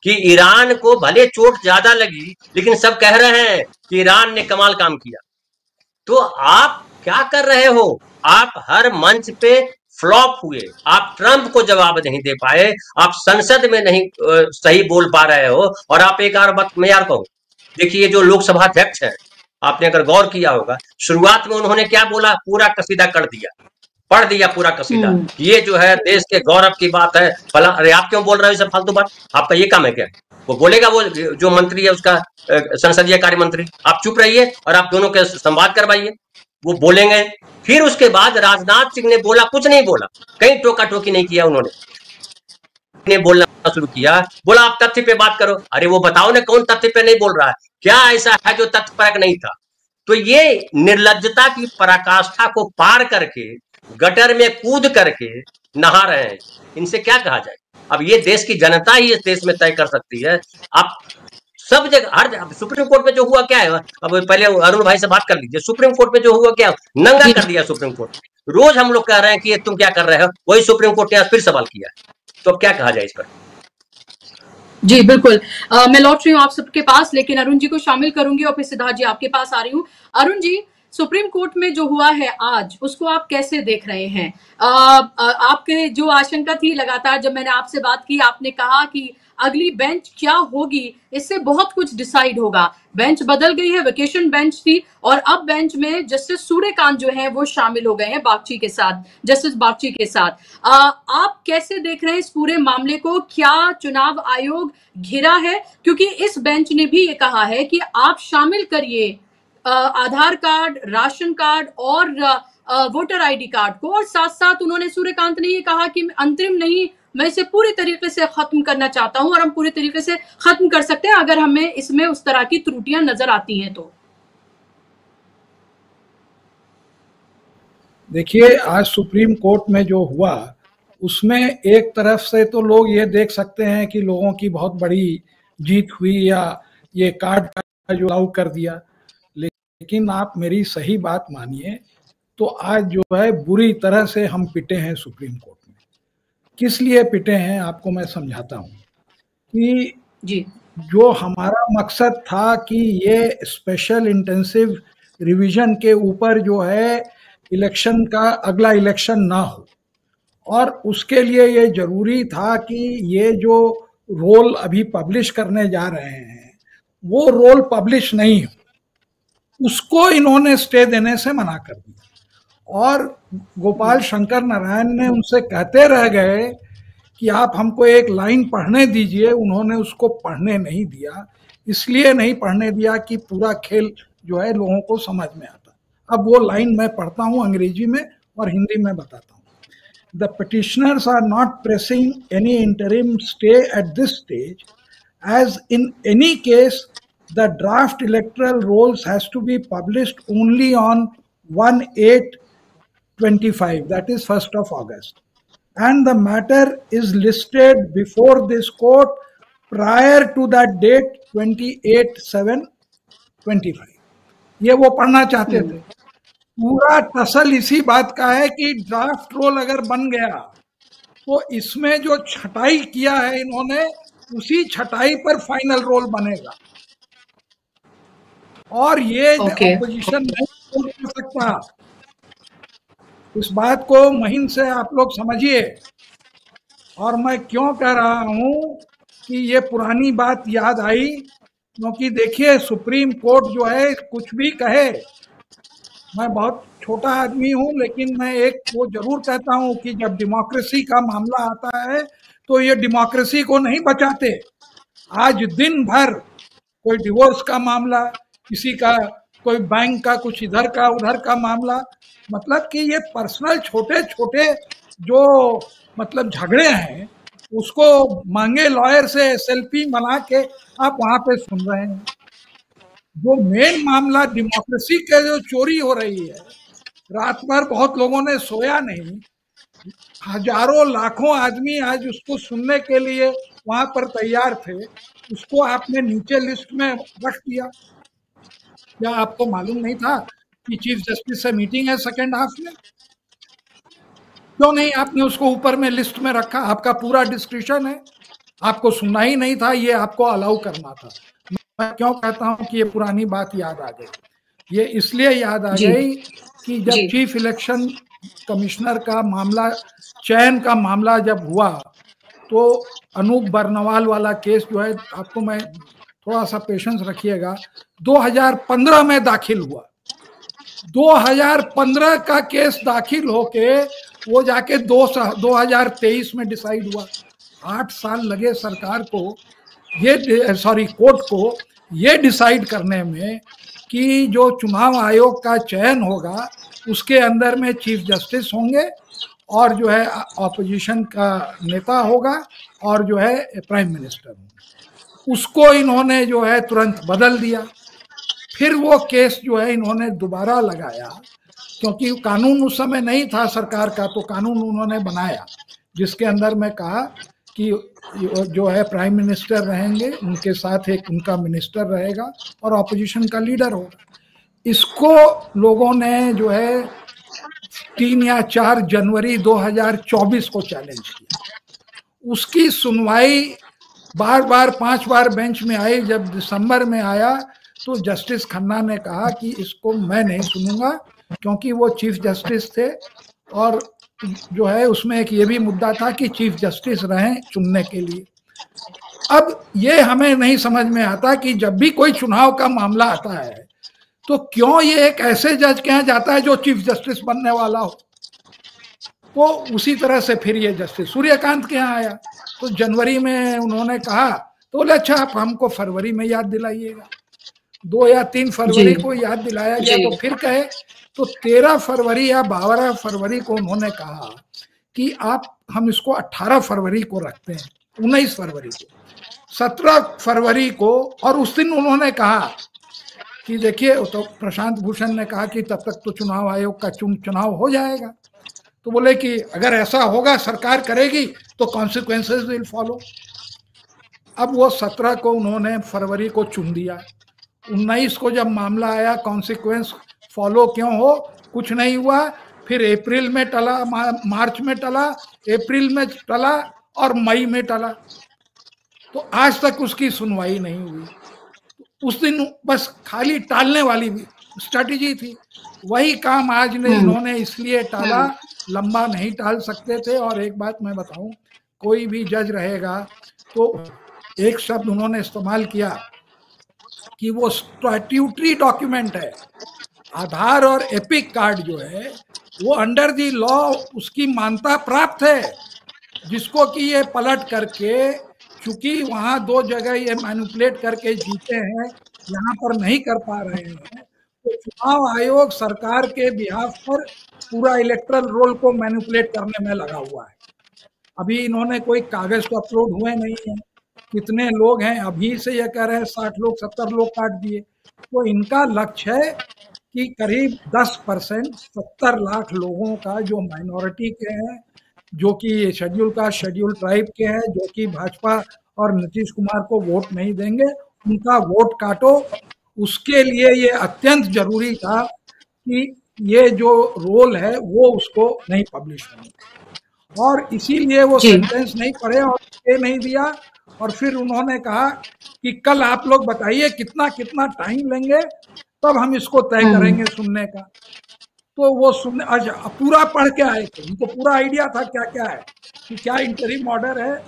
Speaker 6: कि ईरान को भले चोट ज्यादा लगी, लेकिन सब कह रहे हैं कि ईरान ने कमाल काम किया। तो आप क्या कर रहे हो? आप हर मंच पे फ्लॉप हुए, आप ट्रंप को जवाब नहीं दे पाए, आप संसद में नहीं सही बोल पा रहे हो। और आप एक और बात मैं यार कहूं, देखिए जो लोकसभा अध्यक्ष है, आपने अगर गौर किया होगा, शुरुआत में उन्होंने क्या बोला, पूरा कसीदा कर दिया, पढ़ दिया पूरा कसीदा, ये जो है देश के गौरव की बात है फला। अरे आप क्यों बोल रहे हो सब फालतू बात? आपका ये काम है क्या? वो बोलेगा, वो जो मंत्री है उसका संसदीय कार्य मंत्री, आप चुप रहिए और आप दोनों के संवाद करवाइए, वो बोलेंगे। फिर उसके बाद राजनाथ सिंह ने बोला, कुछ नहीं बोला, कहीं टोका टोकी नहीं किया उन्होंने, बोलना शुरू किया, बोला आप तथ्य पे बात करो। अरे वो बताओ ना कौन तथ्य पे नहीं बोल रहा है, क्या ऐसा है जो तथ्यपरक नहीं था? तो ये निर्लज्जता की पराकाष्ठा को पार करके गटर में कूद करके नहा रहे हैं, इनसे क्या कहा जाए? अब ये देश की जनता ही इस देश में तय कर सकती है। आप सब जगह, हर जगह, सुप्रीम कोर्ट में जो हुआ क्या है, अब पहले अरुण भाई से बात कर लीजिए, सुप्रीम कोर्ट में जो हुआ क्या, नंगा कर दिया सुप्रीम कोर्ट। रोज हम लोग कह रहे हैं कि तुम क्या कर रहे हो, वही सुप्रीम कोर्ट ने फिर सवाल किया। तो अब क्या कहा जाए इस पर?
Speaker 1: जी बिल्कुल, मैं लौट रही हूँ आप सबके पास, लेकिन अरुण जी को शामिल करूंगी और फिर सिद्धार्थ जी आपके पास आ रही हूँ। अरुण जी, सुप्रीम कोर्ट में जो हुआ है आज, उसको आप कैसे देख रहे हैं? आपके जो आशंका थी, लगातार जब मैंने आपसे बात की, आपने कहा कि अगली बेंच क्या होगी, इससे बहुत कुछ डिसाइड होगा। बेंच बदल गई है, वेकेशन बेंच थी और अब बेंच में जस्टिस सूर्यकांत जो है वो शामिल हो गए हैं बागची के साथ, जस्टिस बागची के साथ। आप कैसे देख रहे हैं इस पूरे मामले को? क्या चुनाव आयोग घिरा है? क्योंकि इस बेंच ने भी ये कहा है कि आप शामिल करिए आधार कार्ड, राशन कार्ड और वोटर आईडी कार्ड को, और साथ साथ उन्होंने, सूर्यकांत ने ये कहा कि अंतरिम नहीं, मैं इसे पूरी तरीके से खत्म करना चाहता हूं और हम पूरी तरीके से खत्म कर सकते हैं अगर हमें इसमें उस तरह की त्रुटियां नजर आती हैं तो।
Speaker 7: देखिए, आज सुप्रीम कोर्ट में जो हुआ उसमें एक तरफ से तो लोग ये देख सकते हैं कि लोगों की बहुत बड़ी जीत हुई या ये कार्ड का जो लागू कर दिया, लेकिन आप मेरी सही बात मानिए तो आज जो है बुरी तरह से हम पिटे हैं सुप्रीम कोर्ट में। किस लिए पिटे हैं आपको मैं समझाता हूँ कि
Speaker 1: जी,
Speaker 7: जो हमारा मकसद था कि ये स्पेशल इंटेंसिव रिवीजन के ऊपर जो है इलेक्शन का अगला इलेक्शन ना हो, और उसके लिए ये जरूरी था कि ये जो रोल अभी पब्लिश करने जा रहे हैं वो रोल पब्लिश नहीं हो, उसको इन्होंने स्टे देने से मना कर दिया। और गोपाल शंकर नारायण ने उनसे कहते रह गए कि आप हमको एक लाइन पढ़ने दीजिए, उन्होंने उसको पढ़ने नहीं दिया। इसलिए नहीं पढ़ने दिया कि पूरा खेल जो है लोगों को समझ में आता। अब वो लाइन मैं पढ़ता हूँ अंग्रेजी में और हिंदी में बताता हूँ। The petitioners are not pressing any interim stay at this stage, as in any case the draft electoral rolls has to be published only on 1/8/25, that is 1st of August, and the matter is listed before this court prior to that date 28/7/25। ये वो पढ़ना चाहते थे। पूरा tussle इसी बात का है कि ड्राफ्ट रोल अगर बन गया तो इसमें जो छटाई किया है इन्होंने, उसी छटाई पर फाइनल रोल बनेगा, और ये ऑपोजिशन नहीं कर सकता। इस बात को महीन से आप लोग समझिए। और मैं क्यों कह रहा हूं कि ये पुरानी बात याद आई, क्योंकि देखिए सुप्रीम कोर्ट जो है कुछ भी कहे, मैं बहुत छोटा आदमी हूं लेकिन मैं एक वो जरूर कहता हूं कि जब डेमोक्रेसी का मामला आता है तो ये डेमोक्रेसी को नहीं बचाते। आज दिन भर कोई डिवोर्स का मामला, किसी का कोई बैंक का कुछ इधर का उधर का मामला, मतलब कि ये पर्सनल छोटे छोटे जो मतलब झगड़े हैं उसको मांगे लॉयर से सेल्फी बना के आप वहां पे सुन रहे हैं। जो मेन मामला डेमोक्रेसी के जो चोरी हो रही है, रात भर बहुत लोगों ने सोया नहीं, हजारों लाखों आदमी आज उसको सुनने के लिए वहां पर तैयार थे, उसको आपने नीचे लिस्ट में रख दिया। या आपको मालूम नहीं था कि चीफ जस्टिस से मीटिंग है सेकेंड हाफ में? क्यों नहीं आपने उसको ऊपर में लिस्ट में रखा? आपका पूरा डिस्क्रिप्शन है, आपको सुनना ही नहीं था, ये आपको अलाउ करना था। मैं क्यों कहता हूं कि ये पुरानी बात याद आ गई? ये इसलिए याद आ गई कि जब चीफ इलेक्शन कमिश्नर का मामला, चयन का मामला जब हुआ, तो अनूप बर्नवाल वाला केस जो है, आपको मैं थोड़ा सा पेशेंस रखिएगा, 2015 में दाखिल हुआ। 2015 का केस दाखिल होके वो जाके 2023 में डिसाइड हुआ। 8 साल लगे सरकार को, ये सॉरी कोर्ट को ये डिसाइड करने में कि जो चुनाव आयोग का चयन होगा उसके अंदर में चीफ जस्टिस होंगे और जो है ऑपोजिशन का नेता होगा और जो है प्राइम मिनिस्टर होंगे। उसको इन्होंने जो है तुरंत बदल दिया। फिर वो केस जो है इन्होंने दोबारा लगाया, क्योंकि कानून उस समय नहीं था सरकार का, तो कानून उन्होंने बनाया जिसके अंदर में कहा कि जो है प्राइम मिनिस्टर रहेंगे, उनके साथ एक उनका मिनिस्टर रहेगा और ऑपोजिशन का लीडर होगा। इसको लोगों ने जो है 3 या 4 जनवरी 2024 को चैलेंज किया। उसकी सुनवाई बार बार 5 बार बेंच में आई। जब दिसंबर में आया तो जस्टिस खन्ना ने कहा कि इसको मैं नहीं सुनूंगा, क्योंकि वो चीफ जस्टिस थे और जो है उसमें एक ये भी मुद्दा था कि चीफ जस्टिस रहें चुनने के लिए। अब ये हमें नहीं समझ में आता कि जब भी कोई चुनाव का मामला आता है तो क्यों ये एक ऐसे जज के यहाँ जाता है जो चीफ जस्टिस बनने वाला हो। तो उसी तरह से फिर ये जस्टिस सूर्यकांत के यहाँ आया, तो जनवरी में उन्होंने कहा, तो बोले अच्छा आप हमको फरवरी में याद दिलाइएगा। 2 या 3 फरवरी को याद दिलाया गया, तो फिर कहे तो 13 फरवरी या 12 फरवरी को उन्होंने कहा कि हम इसको 18 फरवरी को रखते हैं, 19 फरवरी को, 17 फरवरी को। और उस दिन उन्होंने कहा कि देखिए, तो प्रशांत भूषण ने कहा कि तब तक तो चुनाव आयोग का चुनाव हो जाएगा। तो बोले कि अगर ऐसा होगा, सरकार करेगी तो कॉन्सिक्वेंसेस विल फॉलो। अब वो 17 को उन्होंने फरवरी को चुन दिया। 19 को जब मामला आया, कॉन्सिक्वेंस फॉलो क्यों हो, कुछ नहीं हुआ। फिर अप्रैल में टला, मार्च में टला, अप्रैल में टला और मई में टला। तो आज तक उसकी सुनवाई नहीं हुई। उस दिन बस खाली टालने वाली भी स्ट्रैटेजी थी। वही काम आज ने इन्होंने इसलिए टाला, लंबा नहीं टाल सकते थे। और एक बात मैं बताऊं, कोई भी जज रहेगा तो एक शब्द उन्होंने इस्तेमाल किया कि वो स्टैट्यूटरी डॉक्यूमेंट है। आधार और एपिक कार्ड जो है वो अंडर दी लॉ उसकी मान्यता प्राप्त है, जिसको कि ये पलट करके, चूंकि वहां 2 जगह ये मैनिपुलेट करके जीते हैं, यहाँ पर नहीं कर पा रहे हैं, तो चुनाव आयोग सरकार के बिहाफ पर पूरा इलेक्टरल रोल को मैनिपुलेट करने में लगा हुआ है। अभी इन्होंने कोई कागज तो अपलोड हुए नहीं है, कितने लोग हैं, अभी से ये कह रहे हैं 60 लोग 70 लोग काट दिए। तो इनका लक्ष्य है कि करीब 10% 70 लाख लोगों का जो माइनॉरिटी के हैं, जो कि शेड्यूल ट्राइब के हैं, जो कि भाजपा और नीतीश कुमार को वोट नहीं देंगे, उनका वोट काटो। उसके लिए ये अत्यंत जरूरी था कि ये जो रोल है वो उसको नहीं पब्लिश होगा, और इसीलिए वो सेंटेंस नहीं पढ़े और ये नहीं दिया। और फिर उन्होंने कहा कि कल आप लोग बताइए कितना कितना टाइम लेंगे, तब हम इसको तय करेंगे सुनने का। तो वो सुनने आज पूरा पढ़ के आए थे, उनको पूरा आइडिया था क्या क्या है, कि क्या इंटरिम ऑर्डर है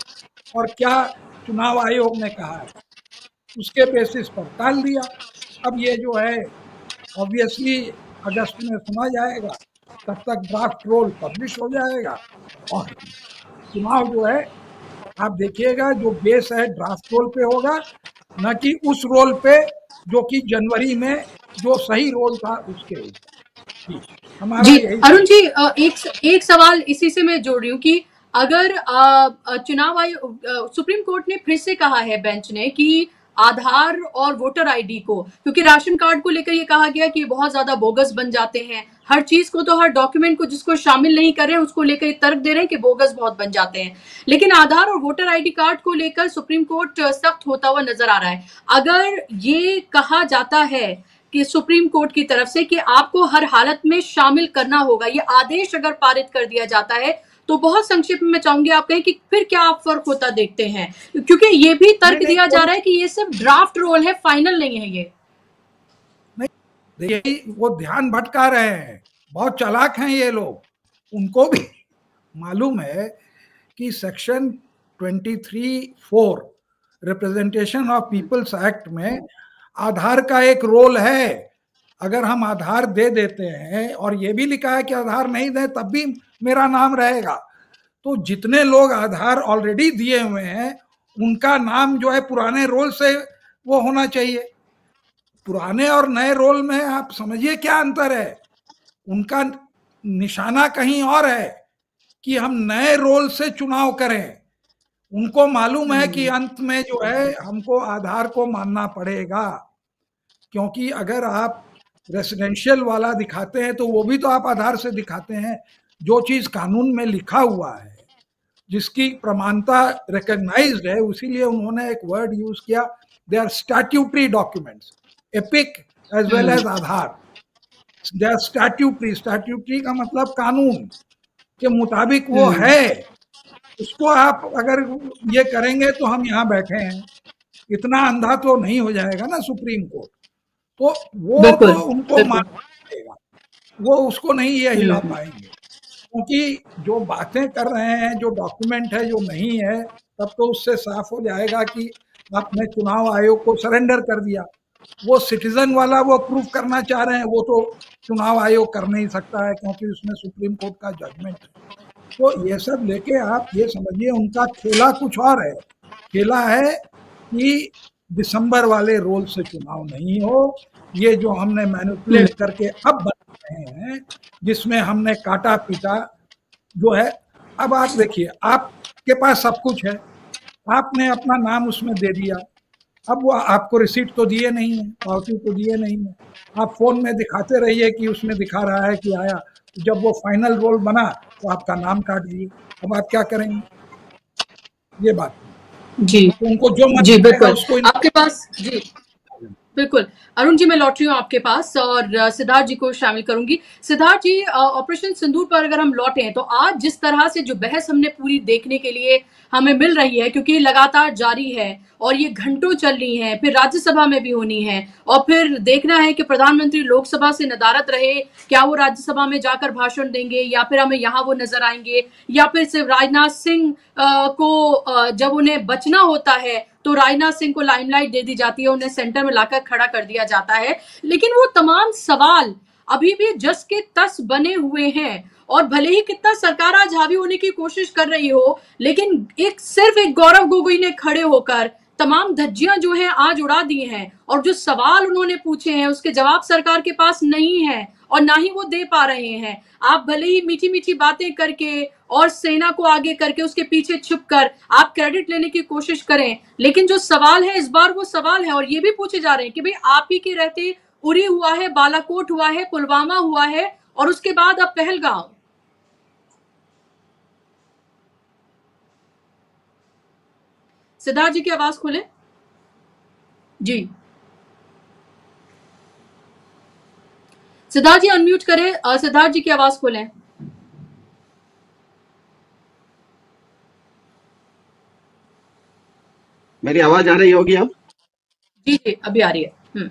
Speaker 7: और क्या चुनाव आयोग ने कहा है। उसके बेसिस पर टाल दिया। अब ये जो है ऑब्वियसली अगस्त में सुना जाएगा, तब तक ड्राफ्ट रोल पब्लिश हो जाएगा और चुनाव जो है आप देखिएगा जो बेस है ड्राफ्ट रोल पे होगा, न कि उस रोल पे जो कि जनवरी में जो सही रोल था उसके ऊपर।
Speaker 1: जी अरुण जी, एक सवाल इसी से मैं जोड़ रही हूँ कि अगर चुनाव आयोग, सुप्रीम कोर्ट ने फिर से कहा है बेंच ने कि आधार और वोटर आईडी को, क्योंकि राशन कार्ड को लेकर ये कहा गया कि बहुत ज्यादा बोगस बन जाते हैं, हर चीज को, तो हर डॉक्यूमेंट को जिसको शामिल नहीं कर रहे हैं उसको लेकर तर्क दे रहे हैं कि बोगस बहुत बन जाते हैं। लेकिन आधार और वोटर आईडी कार्ड को लेकर सुप्रीम कोर्ट सख्त होता हुआ नजर आ रहा है। अगर ये कहा जाता है कि सुप्रीम कोर्ट की तरफ से कि आपको हर हालत में शामिल करना होगा, ये आदेश अगर पारित कर दिया जाता है तो बहुत संक्षिप्त में मैं चाहूंगी आप कहें कि फिर क्या आप फर्क होता देखते हैं, क्योंकि ये भी तर्क दिया जा रहा है कि ये सिर्फ ड्राफ्ट रोल है, फाइनल नहीं है ये।
Speaker 7: देखिए वो ध्यान भटका रहे हैं, बहुत चालाक हैं ये लोग, उनको भी मालूम है कि section 23(4) representation of people's act में आधार का एक रोल है। अगर हम आधार दे देते हैं और ये भी लिखा है कि आधार नहीं दें तब भी मेरा नाम रहेगा, तो जितने लोग आधार ऑलरेडी दिए हुए हैं उनका नाम जो है पुराने रोल से वो होना चाहिए। पुराने और नए रोल में आप समझिए क्या अंतर है, उनका निशाना कहीं और है कि हम नए रोल से चुनाव करें। उनको मालूम है कि अंत में जो है हमको आधार को मानना पड़ेगा, क्योंकि अगर आप रेसिडेंशियल वाला दिखाते हैं तो वो भी तो आप आधार से दिखाते हैं। जो चीज कानून में लिखा हुआ है, जिसकी प्रमाणता रिकॉग्नाइज्ड है, उसीलिए उन्होंने एक वर्ड यूज किया, they are statutory documents, EPIC as well as Aadhaar. They are statutory का मतलब कानून के मुताबिक वो है। उसको आप अगर ये करेंगे तो हम यहाँ बैठे हैं, इतना अंधा तो नहीं हो जाएगा ना सुप्रीम कोर्ट, तो वो तो उनको मानना पड़ेगा, वो उसको नहीं ये हिला पाएंगे, क्योंकि जो बातें कर रहे हैं, जो डॉक्यूमेंट है जो नहीं है, तब तो उससे साफ हो जाएगा कि आपने चुनाव आयोग को सरेंडर कर दिया। वो सिटीजन वाला वो प्रूफ करना चाह रहे हैं, वो तो चुनाव आयोग कर नहीं सकता है क्योंकि उसमें सुप्रीम कोर्ट का जजमेंट है। तो ये सब लेके आप ये समझिए उनका खेला कुछ और है। खेला है कि दिसंबर वाले रोल से चुनाव नहीं हो, ये जो हमने मैनिपुलेट करके अब बना रहे हैं, जिसमें हमने काटा पीटा जो है। अब आप देखिए, आपके पास सब कुछ है, आपने अपना नाम उसमें दे दिया, अब वो आपको रिसीट तो दिए नहीं है, पावती तो दिए नहीं है, आप फोन में दिखाते रहिए कि उसमें दिखा रहा है कि आया, जब वो फाइनल रोल बना तो आपका नाम काट दिए। अब आप क्या करेंगे? ये बात
Speaker 1: जी,
Speaker 7: तो उनको जो
Speaker 1: जी बिल्कुल आपके पास। जी बिल्कुल अरुण जी, मैं लौट रही हूँ आपके पास और सिद्धार्थ जी को शामिल करूंगी। सिद्धार्थ जी, ऑपरेशन सिंदूर पर अगर हम लौटे हैं तो आज जिस तरह से जो बहस हमने पूरी देखने के लिए हमें मिल रही है, क्योंकि लगातार जारी है और ये घंटों चल रही है, फिर राज्यसभा में भी होनी है और फिर देखना है कि प्रधानमंत्री लोकसभा से नदारत रहे, क्या वो राज्यसभा में जाकर भाषण देंगे या फिर हमें यहाँ वो नजर आएंगे, या फिर सिर्फ राजनाथ सिंह को जब उन्हें बचना होता है तो राजनाथ सिंह को लाइमलाइट दे दी जाती है, उन्हें सेंटर में लाकर खड़ा कर दिया जाता है। लेकिन वो तमाम सवाल अभी भी जस के तस बने हुए हैं और भले ही कितना सरकार आज हावी होने की कोशिश कर रही हो, लेकिन सिर्फ एक गौरव गोगोई ने खड़े होकर तमाम धज्जियां जो हैं आज उड़ा दी हैं और जो सवाल उन्होंने पूछे हैं उसके जवाब सरकार के पास नहीं है और ना ही वो दे पा रहे हैं। आप भले ही मीठी मीठी बातें करके और सेना को आगे करके उसके पीछे छुपकर आप क्रेडिट लेने की कोशिश करें, लेकिन जो सवाल है इस बार वो सवाल है और ये भी पूछे जा रहे हैं कि भाई आप ही के रहते उरी हुआ है, बालाकोट हुआ है, पुलवामा हुआ है और उसके बाद अब पहलगाम। सिद्धार्थ जी की आवाज खोले। जी सिद्धार्थ जी अनम्यूट करें, सिद्धार्थ जी की आवाज खोलें।
Speaker 8: मेरी आवाज आ रही होगी अब?
Speaker 1: जी जी अभी आ रही है।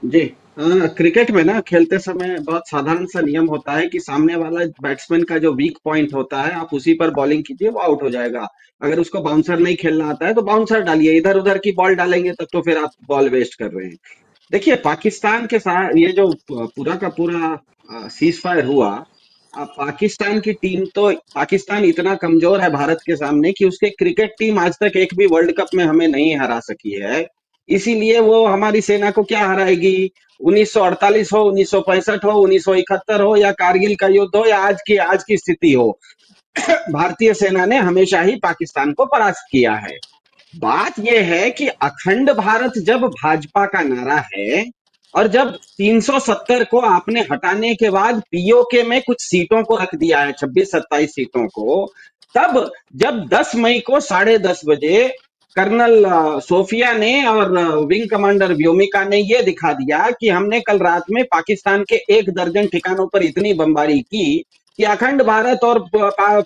Speaker 8: जी क्रिकेट में ना खेलते समय बहुत साधारण सा नियम होता है कि सामने वाला बैट्समैन का जो वीक पॉइंट होता है आप उसी पर बॉलिंग कीजिए, वो आउट हो जाएगा। अगर उसको बाउंसर नहीं खेलना आता है तो बाउंसर डालिए, इधर उधर की बॉल डालेंगे तब तो फिर आप बॉल वेस्ट कर रहे हैं। देखिए पाकिस्तान के साथ ये जो पूरा का पूरा सीज फायर हुआ, पाकिस्तान की टीम तो, पाकिस्तान इतना कमजोर है भारत के सामने कि उसके क्रिकेट टीम आज तक एक भी वर्ल्ड कप में हमें नहीं हरा सकी है। इसीलिए वो हमारी सेना को क्या हराएगी? 1948 हो, 1965 हो, 1971 हो या कारगिल का युद्ध हो या आज की स्थिति हो, भारतीय सेना ने हमेशा ही पाकिस्तान को परास्त किया है। बात यह है कि अखंड भारत जब भाजपा का नारा है और जब 370 को आपने हटाने के बाद पीओके में कुछ सीटों को रख दिया है, 26-27 सीटों को, तब जब 10 मई को 10:30 बजे कर्नल सोफिया ने और विंग कमांडर व्योमिका ने ये दिखा दिया कि हमने कल रात में पाकिस्तान के 1 दर्जन ठिकानों पर इतनी बमबारी की कि अखंड भारत और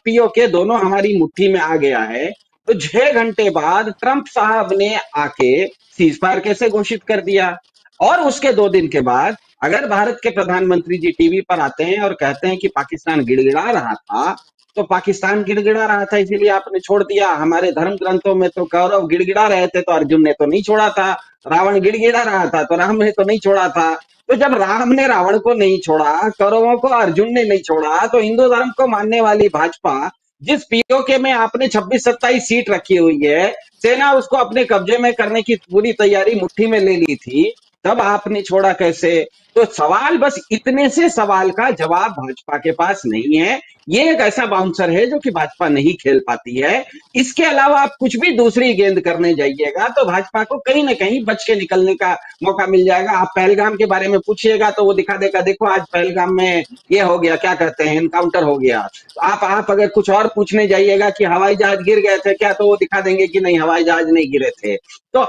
Speaker 8: पीओके दोनों हमारी मुट्ठी में आ गया है। तो 6 घंटे बाद ट्रंप साहब ने आके सीज फायर कैसे घोषित कर दिया? और उसके 2 दिन के बाद अगर भारत के प्रधानमंत्री जी टीवी पर आते हैं और कहते हैं कि पाकिस्तान गिड़गिड़ा रहा था, तो पाकिस्तान गिड़गिड़ा रहा था इसीलिए आपने छोड़ दिया। हमारे धर्म ग्रंथों में तो कौरव गिड़गिड़ा रहे थे तो अर्जुन ने तो नहीं छोड़ा था, रावण गिड़गिड़ा रहा था तो राम ने तो नहीं छोड़ा था। तो जब राम ने रावण को नहीं छोड़ा, कौरवों को अर्जुन ने नहीं छोड़ा, तो हिंदू धर्म को मानने वाली भाजपा, जिस पीओके में आपने 26-27 सीट रखी हुई है, सेना उसको अपने कब्जे में करने की पूरी तैयारी मुट्ठी में ले ली थी, तब आपने छोड़ा कैसे? तो सवाल बस इतने से सवाल का जवाब भाजपा के पास नहीं है। ये एक ऐसा बाउंसर है जो कि भाजपा नहीं खेल पाती है। इसके अलावा आप कुछ भी दूसरी गेंद करने जाइएगा तो भाजपा को कहीं ना कहीं बच के निकलने का मौका मिल जाएगा। आप पहलगाम के बारे में पूछिएगा तो वो दिखा देगा, देखो आज पहलगाम में ये हो गया, क्या कहते हैं, एनकाउंटर हो गया। तो आप अगर कुछ और पूछने जाइएगा कि हवाई जहाज गिर गए थे क्या, तो वो दिखा देंगे कि नहीं, हवाई जहाज नहीं गिरे थे। तो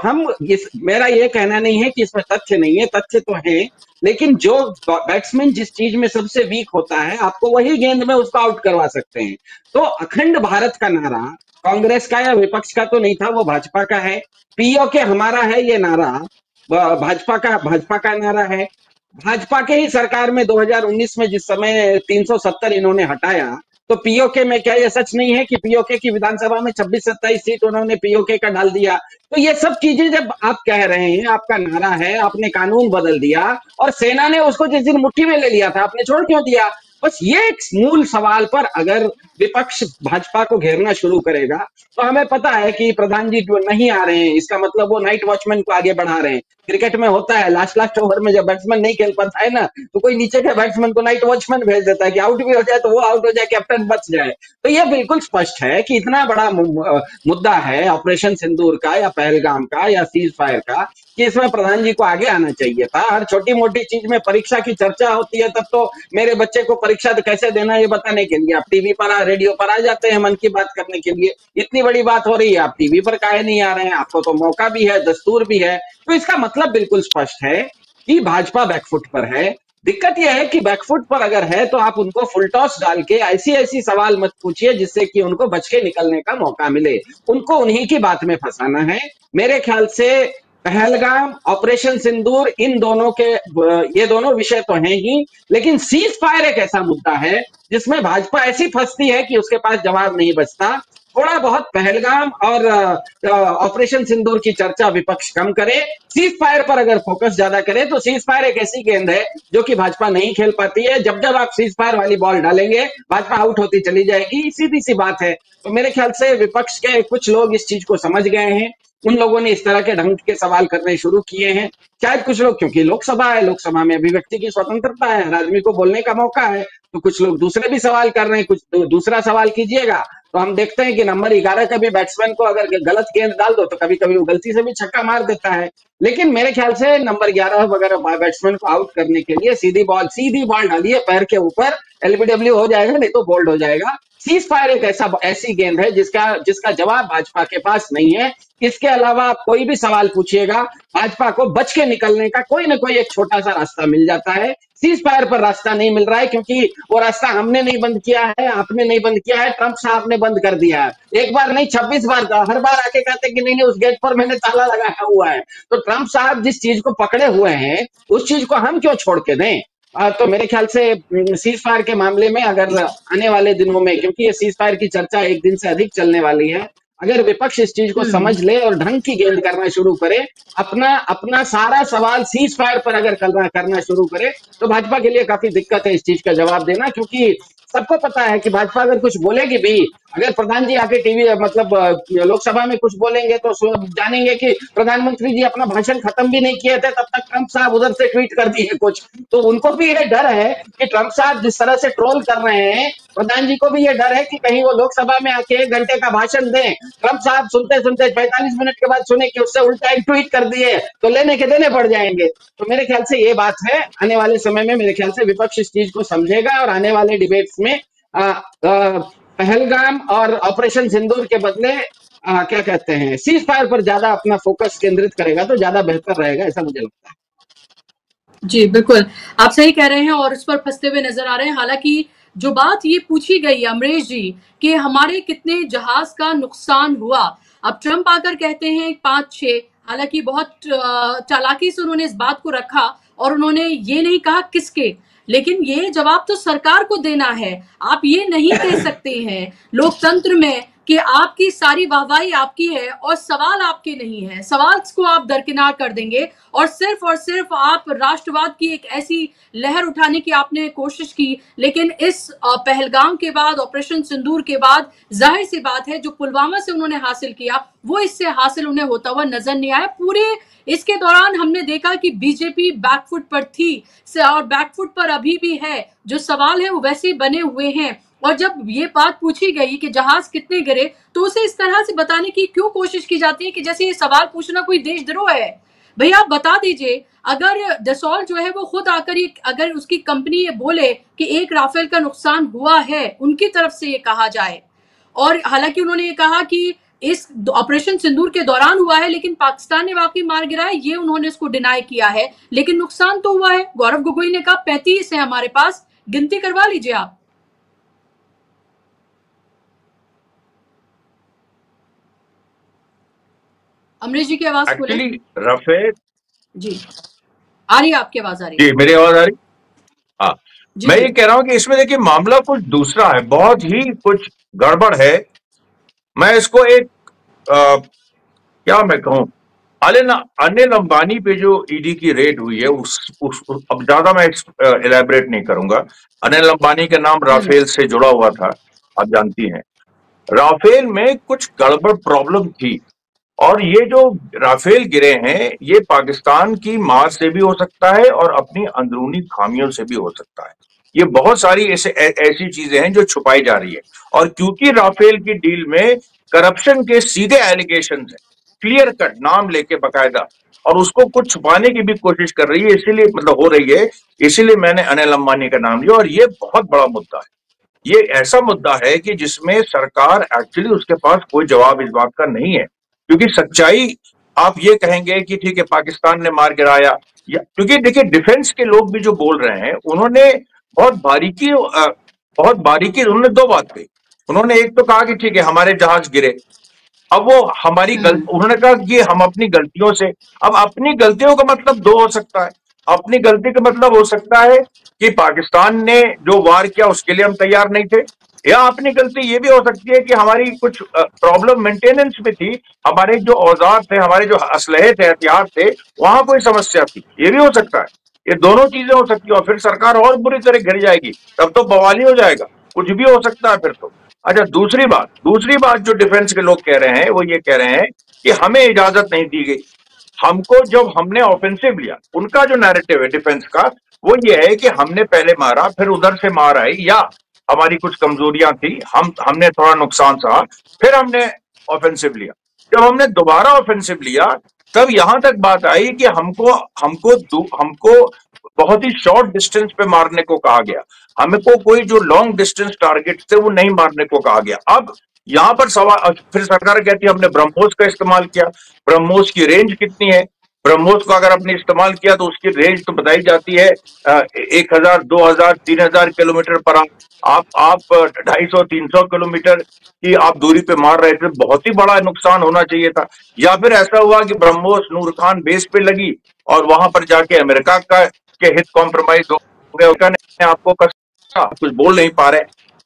Speaker 8: मेरा ये कहना नहीं है कि इसमें तथ्य नहीं है, तथ्य तो है, लेकिन जो बैट्समैन जिस चीज में सबसे वीक होता है, आपको वही गेंद में उसको आउट करवा सकते हैं। तो अखंड भारत का नारा कांग्रेस का या विपक्ष का तो नहीं था, वो भाजपा का है। पीओके हमारा है, ये नारा भाजपा का नारा है। भाजपा के ही सरकार में 2019 में जिस समय 370 इन्होंने हटाया, तो पीओके में क्या ये सच नहीं है कि पीओके की विधानसभा में 26-27 सीट उन्होंने पीओके का डाल दिया? तो ये सब चीजें जब आप कह रहे हैं, आपका नारा है, आपने कानून बदल दिया और सेना ने उसको जिस दिन मुट्ठी में ले लिया था, आपने छोड़ क्यों दिया? बस ये एक मूल सवाल पर अगर विपक्ष भाजपा को घेरना शुरू करेगा, तो हमें पता है कि प्रधान जी नहीं आ रहे हैं, इसका मतलब वो नाइट वॉचमैन को आगे बढ़ा रहे हैं। क्रिकेट में होता है, लास्ट ओवर में जब बैट्समैन नहीं खेल पाता है ना, तो कोई नीचे के बैट्समैन को नाइट वॉचमैन भेज देता है कि आउट भी हो जाए तो वो आउट हो जाए, कैप्टन बच जाए। तो ये बिल्कुल स्पष्ट है कि इतना बड़ा मुद्दा है ऑपरेशन सिंदूर का या पहलगाम का या सीज फायर का, कि इसमें प्रधान जी को आगे आना चाहिए था। हर छोटी मोटी चीज में परीक्षा की चर्चा होती है, तब तो मेरे बच्चे को परीक्षा कैसे देना ये बताने के लिए आप टीवी पर, रेडियो पर आ जाते हैं मन की बात करने के लिए। इतनी बड़ी बात हो रही है, आप टीवी पर काहे नहीं आ रहे हैं? आपको तो मौका भी है, दस्तूर भी है। तो इसका मतलब बिल्कुल स्पष्ट है कि भाजपा बैकफुट पर है। दिक्कत यह है कि बैकफुट पर अगर है तो आप उनको फुल टॉस डाल के ऐसी सवाल मत पूछिए जिससे कि उनको बच के निकलने का मौका मिले। उनको उन्हीं की बात में फंसाना है। मेरे ख्याल से पहलगाम, ऑपरेशन सिंदूर, इन दोनों के ये दोनों विषय तो हैं ही, लेकिन सीज फायर एक ऐसा मुद्दा है जिसमें भाजपा ऐसी फंसती है कि उसके पास जवाब नहीं बचता। थोड़ा बहुत पहलगाम और ऑपरेशन सिंदूर की चर्चा विपक्ष कम करे, सीज फायर पर अगर फोकस ज्यादा करे, तो सीज फायर एक ऐसी गेंद है जो कि भाजपा नहीं खेल पाती है। जब जब आप सीज फायर वाली बॉल डालेंगे, भाजपा आउट होती चली जाएगी, सीधी सी बात है। तो मेरे ख्याल से विपक्ष के कुछ लोग इस चीज को समझ गए हैं, उन लोगों ने इस तरह के ढंग के सवाल करने शुरू किए हैं। शायद कुछ लोग, क्योंकि लोकसभा है, लोकसभा में अभिव्यक्ति की स्वतंत्रता है, आदमी को बोलने का मौका है, तो कुछ लोग दूसरे भी सवाल कर रहे हैं। कुछ दूसरा सवाल कीजिएगा तो हम देखते हैं कि नंबर 11 का भी बैट्समैन को अगर गलत गेंद डाल दो तो कभी कभी वो गलती से भी छक्का मार देता है। लेकिन मेरे ख्याल से नंबर 11 वगैरह बैट्समैन को आउट करने के लिए सीधी बॉल डालिए पैर के ऊपर, एलबीडब्ल्यू हो जाएगा, नहीं तो बोल्ड हो जाएगा। सीज फायर एक ऐसी गेंद है जिसका जवाब भाजपा के पास नहीं है। इसके अलावा आप कोई भी सवाल पूछिएगा, भाजपा को बच के निकलने का कोई ना कोई एक छोटा सा रास्ता मिल जाता है। सीज फायर पर रास्ता नहीं मिल रहा है, क्योंकि वो रास्ता हमने नहीं बंद किया है, आपने नहीं बंद किया है, ट्रंप साहब ने बंद कर दिया है। एक बार नहीं, 26 बार, हर बार आके कहते कि नहीं उस गेट पर मैंने ताला लगाया हुआ है। तो ट्रंप साहब जिस चीज को पकड़े हुए हैं, उस चीज को हम क्यों छोड़ के दें? तो मेरे ख्याल से सीज फायर के मामले में अगर आने वाले दिनों में, क्योंकि ये सीज फायर की चर्चा एक दिन से अधिक चलने वाली है, अगर विपक्ष इस चीज को समझ ले और ढंग की गेंद करना शुरू करे, अपना सारा सवाल सीज फायर पर अगर करना शुरू करे, तो भाजपा के लिए काफी दिक्कत है इस चीज का जवाब देना। क्योंकि सबको पता है कि भाजपा अगर कुछ बोलेगी भी, अगर प्रधान जी आके टीवी लोकसभा में कुछ बोलेंगे तो जानेंगे कि प्रधानमंत्री जी अपना भाषण खत्म भी नहीं किए थे, तब तक ट्रंप साहब उधर से ट्वीट कर दिए कुछ। तो उनको भी ये डर है कि ट्रंप साहब जिस तरह से ट्रोल कर रहे हैं, प्रधान जी को भी ये डर है कि कहीं वो लोकसभा में आके 1 घंटे का भाषण दें, ट्रंप साहब सुनते 45 मिनट के बाद सुने कि उससे उल्टा एक ट्वीट कर दिए, तो लेने के देने पड़ जाएंगे। तो मेरे ख्याल से ये बात है, आने वाले समय में मेरे ख्याल से विपक्ष इस चीज को समझेगा और आने वाले डिबेट्स में पहलगाम और ऑपरेशन सिंदूर के बदले क्या कहते हैं, सीज फायर पर ज्यादा अपना फोकस केंद्रित करेगा तो ज्यादा बेहतर रहेगा, ऐसा मुझे लगता है।
Speaker 1: जी बिल्कुल, आप सही कह रहे हैं और उस पर फंसते हुए नजर आ रहे हैं। हालांकि जो बात ये पूछी गई अमरीश जी कि हमारे कितने जहाज का नुकसान हुआ, अब ट्रंप आकर कहते हैं 5-6, हालांकि बहुत चालाकी से उन्होंने इस बात को रखा और उन्होंने ये नहीं कहा किसके, लेकिन ये जवाब तो सरकार को देना है। आप ये नहीं कह सकते हैं लोकतंत्र में कि आपकी सारी वाहवाही आपकी है और सवाल आपके नहीं है, सवाल को आप दरकिनार कर देंगे और सिर्फ आप राष्ट्रवाद की एक ऐसी लहर उठाने की आपने कोशिश की। लेकिन इस पहलगाम के बाद, ऑपरेशन सिंदूर के बाद, जाहिर सी बात है जो पुलवामा से उन्होंने हासिल किया वो इससे हासिल उन्हें होता हुआ नजर नहीं आया। पूरे इसके दौरान हमने देखा कि बीजेपी बैकफुट पर थी और बैकफुट पर अभी भी है, जो सवाल है वो वैसे बने हुए हैं। और जब ये बात पूछी गई कि जहाज कितने गिरे तो उसे इस तरह से बताने की क्यों कोशिश की जाती है कि जैसे ये सवाल पूछना कोई देशद्रोह है। भैया आप बता दीजिए, अगर दसौल जो है वो खुद आकर अगर उसकी कंपनी ये बोले कि एक राफेल का नुकसान हुआ है, उनकी तरफ से ये कहा जाए, और हालांकि उन्होंने ये कहा कि इस ऑपरेशन सिंदूर के दौरान हुआ है लेकिन पाकिस्तान ने वाकई मार गिराया, ये उन्होंने इसको डिनाई किया है, लेकिन नुकसान तो हुआ है। गौरव गोगोई ने कहा 35 है हमारे पास, गिनती करवा लीजिए आप। अमरीश जी की आवाज
Speaker 5: एक्चुअली राफेल
Speaker 1: जी आ रही है, आपकी आवाज आ रही है
Speaker 5: जी, मेरी आवाज आ रही। हाँ, मैं ये कह रहा हूं कि इसमें देखिए मामला कुछ दूसरा है, बहुत ही कुछ गड़बड़ है। मैं इसको एक क्या मैं कहूं, अनिल अंबानी पे जो ईडी की रेड हुई है अब ज्यादा मैं इलेबरेट नहीं करूंगा। अनिल अंबानी का नाम राफेल से जुड़ा हुआ था, आप जानती हैं। राफेल में कुछ गड़बड़ प्रॉब्लम थी और ये जो राफेल गिरे हैं ये पाकिस्तान की मार से भी हो सकता है और अपनी अंदरूनी खामियों से भी हो सकता है। ये बहुत सारी ऐसी चीजें हैं जो छुपाई जा रही है, और क्योंकि राफेल की डील में करप्शन के सीधे एलिगेशन है, क्लियर कट नाम लेके बकायदा, और उसको कुछ छुपाने की भी कोशिश कर रही है, इसीलिए मतलब हो रही है, इसीलिए मैंने अनिल अंबानी का नाम लिया। और ये बहुत बड़ा मुद्दा है, ये ऐसा मुद्दा है कि जिसमें सरकार एक्चुअली उसके पास कोई जवाब इस बात का नहीं है, क्योंकि सच्चाई आप ये कहेंगे कि ठीक है पाकिस्तान ने मार गिराया, या क्योंकि देखिए डिफेंस के लोग भी जो बोल रहे हैं उन्होंने बहुत बारीकी उन्होंने दो बात कही। उन्होंने एक तो कहा कि ठीक है हमारे जहाज गिरे, अब वो हमारी उन्होंने कहा कि हम अपनी गलतियों से, अब अपनी गलतियों का मतलब दो हो सकता है। अपनी गलती का मतलब हो सकता है कि पाकिस्तान ने जो वार किया उसके लिए हम तैयार नहीं थे, या अपनी गलती ये भी हो सकती है कि हमारी कुछ प्रॉब्लम मेंटेनेंस में थी, हमारे जो औजार थे, हमारे जो असलहे थे, हथियार थे, वहां कोई समस्या थी, ये भी हो सकता है। ये दोनों चीजें हो सकती है और फिर सरकार और बुरी तरह गिर जाएगी, तब तो बवाली हो जाएगा, कुछ भी हो सकता है फिर तो। अच्छा, दूसरी बात जो डिफेंस के लोग कह रहे हैं वो ये कह रहे हैं कि हमें इजाजत नहीं दी गई। हमको जब हमने ऑफेंसिव लिया, उनका जो नैरेटिव है डिफेंस का वो ये है कि हमने पहले मारा, फिर उधर से मार आई, या हमारी कुछ कमजोरियां थी, हमने थोड़ा नुकसान सहा, फिर हमने ऑफेंसिव लिया। जब हमने दोबारा ऑफेंसिव लिया तब यहां तक बात आई कि हमको बहुत ही शॉर्ट डिस्टेंस पे मारने को कहा गया, हमको कोई जो लॉन्ग डिस्टेंस टारगेट थे वो नहीं मारने को कहा गया। अब यहां पर सवाल, फिर सरकार कहती है हमने ब्रह्मोस का इस्तेमाल किया। ब्रह्मोस की रेंज कितनी है? ब्रह्मोस को अगर आपने इस्तेमाल किया तो उसकी रेंज तो बताई जाती है 1000, 2000, 3000 किलोमीटर पर आप 250-300 किलोमीटर की आप दूरी पे मार रहे थे, बहुत ही बड़ा नुकसान होना चाहिए था। या फिर ऐसा हुआ कि ब्रह्मोस नूर खान बेस पे लगी और वहां पर जाके अमेरिका के हित कॉम्प्रोमाइज हो गए, आपको कुछ बोल नहीं पा रहे।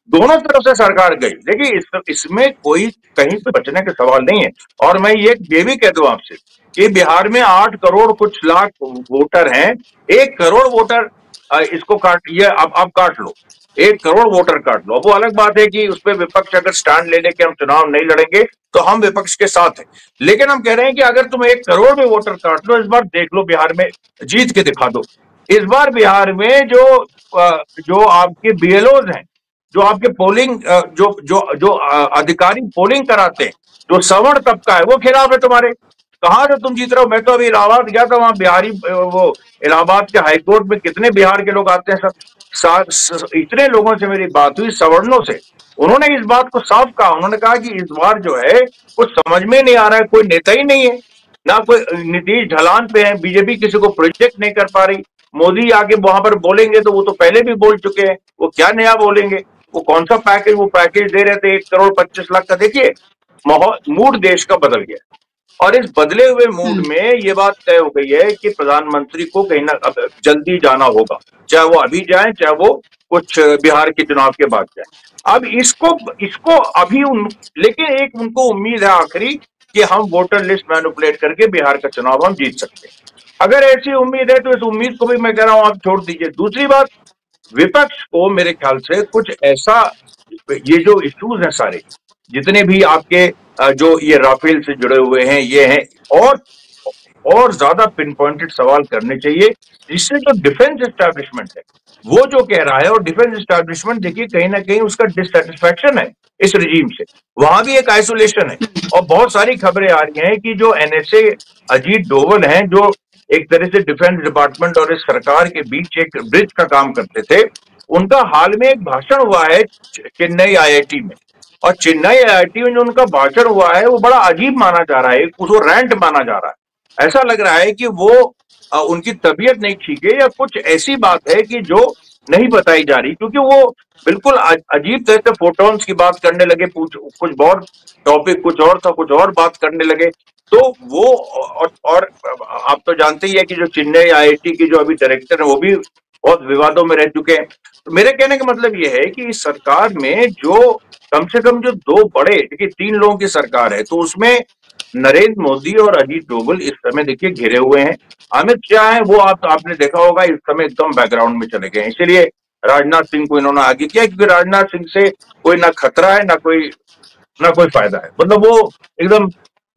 Speaker 5: दोनों तरफ से सरकार गई। देखिए इसमें कोई कहीं पे बचने का सवाल नहीं है। और मैं ये भी कह दूं आपसे कि बिहार में 8 करोड़ कुछ लाख वोटर हैं, 1 करोड़ वोटर इसको काट, अब काट लो, 1 करोड़ वोटर काट लो। वो अलग बात है कि उस पर विपक्ष अगर स्टैंड ले लेके हम चुनाव नहीं लड़ेंगे तो हम विपक्ष के साथ हैं, लेकिन हम कह रहे हैं कि अगर तुम 1 करोड़ में वोटर काट लो, इस बार देख लो बिहार में जीत के दिखा दो। इस बार बिहार में जो आपके बीएलओज हैं, जो आपके पोलिंग जो अधिकारी पोलिंग कराते हैं, जो सवर्ण तबका है, वो खिलाफ है तुम्हारे। कहां से तुम जीत रहे हो? मैं तो अभी इलाहाबाद गया था, वहां बिहारी वो इलाहाबाद के हाईकोर्ट में कितने बिहार के लोग आते हैं सर, इतने लोगों से मेरी बात हुई, सवर्णों से, उन्होंने इस बात को साफ कहा। उन्होंने कहा कि इस बार जो है कुछ समझ में नहीं आ रहा है, कोई नेता ही नहीं है, ना कोई नीतीश ढलान पे है, बीजेपी किसी को प्रोजेक्ट नहीं कर पा रही। मोदी आगे वहां पर बोलेंगे तो वो तो पहले भी बोल चुके हैं, वो क्या नया बोलेंगे, वो कौन सा पैकेज, वो पैकेज दे रहे थे 1,25,00,000 का। देखिए मूड देश का बदल गया, और इस बदले हुए मूड में ये बात तय हो गई है कि प्रधानमंत्री को कहीं ना अब जल्दी जाना होगा, चाहे वो अभी जाए, चाहे वो कुछ बिहार के चुनाव के बाद जाए। अब इसको अभी लेकिन एक उनको उम्मीद है आखिरी कि हम वोटर लिस्ट मैनिपुलेट करके बिहार का चुनाव हम जीत सकते हैं। अगर ऐसी उम्मीद है तो इस उम्मीद को भी मैं कह रहा हूं आप छोड़ दीजिए। दूसरी बात, विपक्ष को मेरे ख्याल से कुछ ऐसा, ये जो इश्यूज हैं सारे जितने भी आपके जो ये राफेल से जुड़े हुए हैं, ये हैं, और ज्यादा पिन पॉइंटेड सवाल करने चाहिए, जिससे जो डिफेंस एस्टैब्लिशमेंट है वो जो कह रहा है, और डिफेंस एस्टैब्लिशमेंट देखिए कहीं ना कहीं उसका डिससेटिस्फैक्शन है इस रिजीम से, वहां भी एक आइसोलेशन है। और बहुत सारी खबरें आ रही हैं कि जो एनएसए अजीत डोवल हैं, जो एक तरह से डिफेंस डिपार्टमेंट और इस सरकार के बीच एक ब्रिज का काम करते थे, उनका हाल में एक भाषण हुआ है चेन्नई आईआईटी में, और चेन्नई आईआईटी में जो उनका भाषण हुआ है वो बड़ा अजीब माना जा रहा है, उसको रैंट माना जा रहा है। ऐसा लग रहा है कि वो उनकी तबीयत नहीं ठीक है या कुछ ऐसी बात है कि जो नहीं बताई जा रही, क्योंकि वो बिल्कुल अजीब तरह से फोटोन्स की बात करने लगे, कुछ और टॉपिक कुछ और था, कुछ और बात करने लगे। तो वो और आप तो जानते ही है कि जो चेन्नई आईआईटी की जो अभी डायरेक्टर है वो भी बहुत विवादों में रह चुके हैं। तो मेरे कहने का मतलब ये है कि इस सरकार में जो कम से कम जो दो बड़े, देखिए 3 लोगों की सरकार है, तो उसमें नरेंद्र मोदी और अजीत डोभाल इस समय देखिए घिरे हुए हैं। अमित शाह है वो आपने देखा होगा इस समय एकदम बैकग्राउंड में चले गए, इसीलिए राजनाथ सिंह को इन्होंने आगे किया, क्योंकि राजनाथ सिंह से कोई ना खतरा है ना कोई फायदा है, मतलब वो एकदम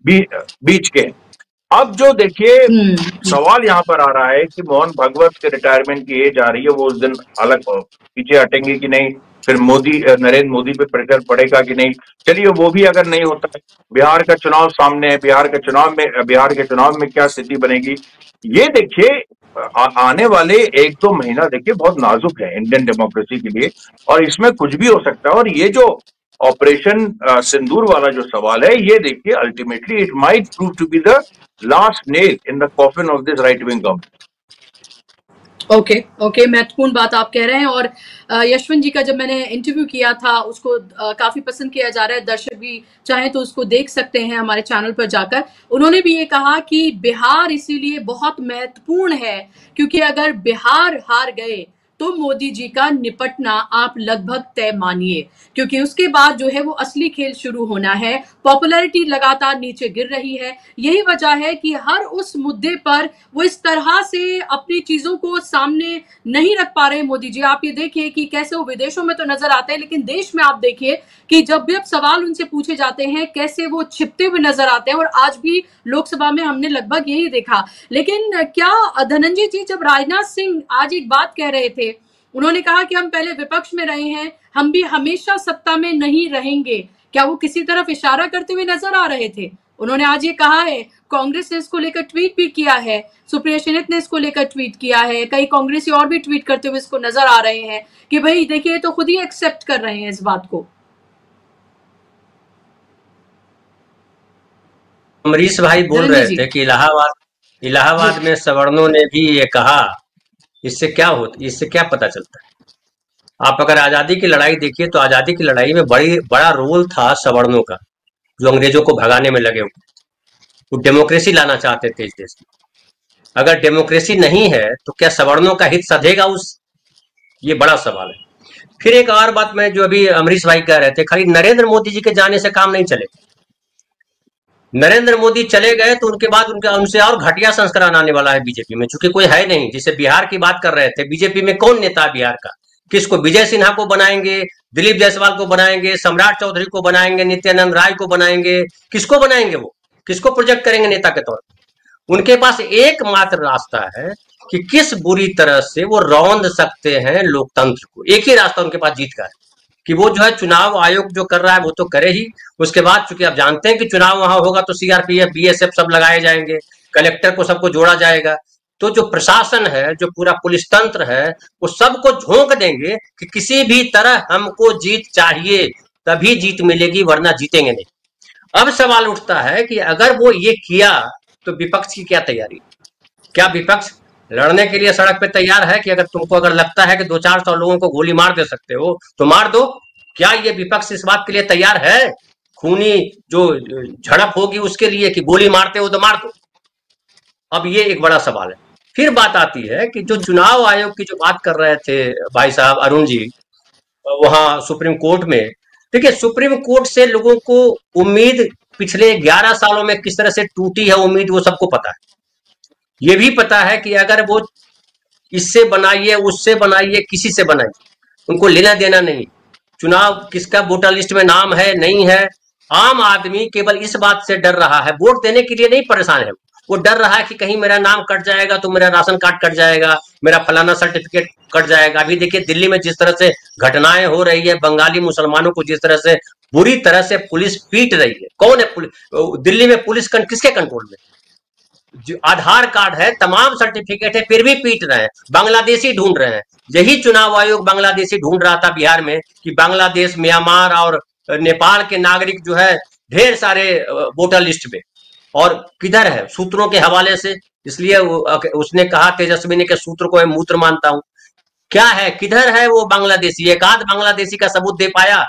Speaker 5: बीच के। अब जो देखिए सवाल यहाँ पर आ रहा है कि मोहन भागवत के रिटायरमेंट की एज आ रही है, वो उस दिन अलग पीछे हटेंगे कि नहीं, फिर नरेंद्र मोदी पे प्रेशर पड़ेगा कि नहीं। चलिए वो भी अगर नहीं होता है, बिहार का चुनाव सामने है, बिहार के चुनाव में क्या स्थिति बनेगी, ये देखिए आने वाले 1-2 महीना देखिए बहुत नाजुक है इंडियन डेमोक्रेसी के लिए, और इसमें कुछ भी हो सकता है। और ये जो ऑपरेशन सिंदूर वाला जो सवाल है, ये देखिए ultimately it might prove to be the last nail in the coffin of this right wing government.
Speaker 1: Okay, महत्वपूर्ण बात आप कह रहे हैं। और यशवंत जी का जब मैंने इंटरव्यू किया था उसको काफी पसंद किया जा रहा है, दर्शक भी चाहे तो उसको देख सकते हैं हमारे चैनल पर जाकर। उन्होंने भी ये कहा कि बिहार इसीलिए बहुत महत्वपूर्ण है क्योंकि अगर बिहार हार गए तो मोदी जी का निपटना आप लगभग तय मानिए, क्योंकि उसके बाद जो है वो असली खेल शुरू होना है। पॉपुलैरिटी लगातार नीचे गिर रही है, यही वजह है कि हर उस मुद्दे पर वो इस तरह से अपनी चीजों को सामने नहीं रख पा रहे मोदी जी। आप ये देखिए कि कैसे वो विदेशों में तो नजर आते हैं, लेकिन देश में आप देखिए कि जब भी अब सवाल उनसे पूछे जाते हैं कैसे वो छिपते हुए नजर आते हैं, और आज भी लोकसभा में हमने लगभग यही देखा। लेकिन क्या धनंजय जी, जब राजनाथ सिंह आज एक बात कह रहे थे, उन्होंने कहा कि हम पहले विपक्ष में रहे हैं, हम भी हमेशा सत्ता में नहीं रहेंगे, क्या वो किसी तरफ इशारा करते हुए नजर आ रहे थे? उन्होंने आज ये कहा है, कांग्रेस ने इसको लेकर ट्वीट भी किया है, सुप्रिया सेनेट ने इसको लेकर ट्वीट किया है, कई कांग्रेसी और भी ट्वीट करते हुए इसको नजर आ रहे हैं कि भाई देखिए तो खुद ही एक्सेप्ट कर रहे हैं इस बात को।
Speaker 6: अमरीश भाई बोल रहे थे कि इलाहाबाद में सवर्णों ने भी ये कहा, इससे क्या पता चलता है? आप अगर आजादी की लड़ाई देखिए तो आजादी की लड़ाई में बड़ा रोल था सवर्णों का, जो अंग्रेजों को भगाने में लगे हुए, वो डेमोक्रेसी लाना चाहते थे इस देश में। अगर डेमोक्रेसी नहीं है तो क्या सवर्णों का हित सधेगा ये बड़ा सवाल है। फिर एक और बात में जो अभी अमरीश भाई कह रहे थे, खाली नरेंद्र मोदी जी के जाने से काम नहीं चले। नरेंद्र मोदी चले गए तो उनके बाद उनसे और घटिया संस्करण आने वाला है बीजेपी में, चूंकि कोई है नहीं। जिसे बिहार की बात कर रहे थे, बीजेपी में कौन नेता है बिहार का? किसको? विजय सिन्हा को बनाएंगे, दिलीप जायसवाल को बनाएंगे, सम्राट चौधरी को बनाएंगे, नित्यानंद राय को बनाएंगे, किसको बनाएंगे? वो किसको प्रोजेक्ट करेंगे नेता के तौर पर? उनके पास एकमात्र रास्ता है कि किस बुरी तरह से वो रौंद सकते हैं लोकतंत्र को। एक ही रास्ता उनके पास जीत का है कि वो जो है चुनाव आयोग जो कर रहा है वो तो करे ही, उसके बाद चूंकि आप जानते हैं कि चुनाव वहां होगा तो सीआरपीएफ बीएसएफ सब लगाए जाएंगे, कलेक्टर को सबको जोड़ा जाएगा, तो जो प्रशासन है, जो पूरा पुलिस तंत्र है, वो सबको झोंक देंगे कि किसी भी तरह हमको जीत चाहिए, तभी जीत मिलेगी, वरना जीतेंगे नहीं। अब सवाल उठता है कि अगर वो ये किया तो विपक्ष की क्या तैयारी? क्या विपक्ष लड़ने के लिए सड़क पे तैयार है कि अगर तुमको अगर लगता है कि 200-400 लोगों को गोली मार दे सकते हो तो मार दो? क्या ये विपक्ष इस बात के लिए तैयार है, खूनी जो झड़प होगी उसके लिए, कि गोली मारते हो तो मार दो? अब ये एक बड़ा सवाल है। फिर बात आती है कि जो चुनाव आयोग की जो बात कर रहे थे भाई साहब अरुण जी, वहां सुप्रीम कोर्ट में, देखिए सुप्रीम कोर्ट से लोगों को उम्मीद पिछले 11 सालों में किस तरह से टूटी है उम्मीद, वो सबको पता है। ये भी पता है कि अगर वो इससे बनाइए, उससे बनाइए, किसी से बनाइए, उनको लेना देना नहीं। चुनाव किसका वोटर लिस्ट में नाम है नहीं है, आम आदमी केवल इस बात से डर रहा है, वोट देने के लिए नहीं परेशान है, वो डर रहा है कि कहीं मेरा नाम कट जाएगा तो मेरा राशन कार्ड कट जाएगा, मेरा फलाना सर्टिफिकेट कट जाएगा। अभी देखिए दिल्ली में जिस तरह से घटनाएं हो रही है, बंगाली मुसलमानों को जिस तरह से बुरी तरह से पुलिस पीट रही है, कौन है दिल्ली में पुलिस किसके कंट्रोल में? जो आधार कार्ड है, तमाम सर्टिफिकेट है, फिर भी पीट रहे हैं, बांग्लादेशी ढूंढ रहे हैं। यही चुनाव आयोग बांग्लादेशी ढूंढ रहा था बिहार में कि बांग्लादेश, म्यांमार और नेपाल के नागरिक जो है ढेर सारे वोटर लिस्ट में, और किधर है सूत्रों के हवाले से, इसलिए उसने कहा तेजस्वी ने कि सूत्र को मैं मूत्र मानता हूं। क्या है, किधर है वो बांग्लादेशी? एक आध बांग्लादेशी का सबूत दे पाया?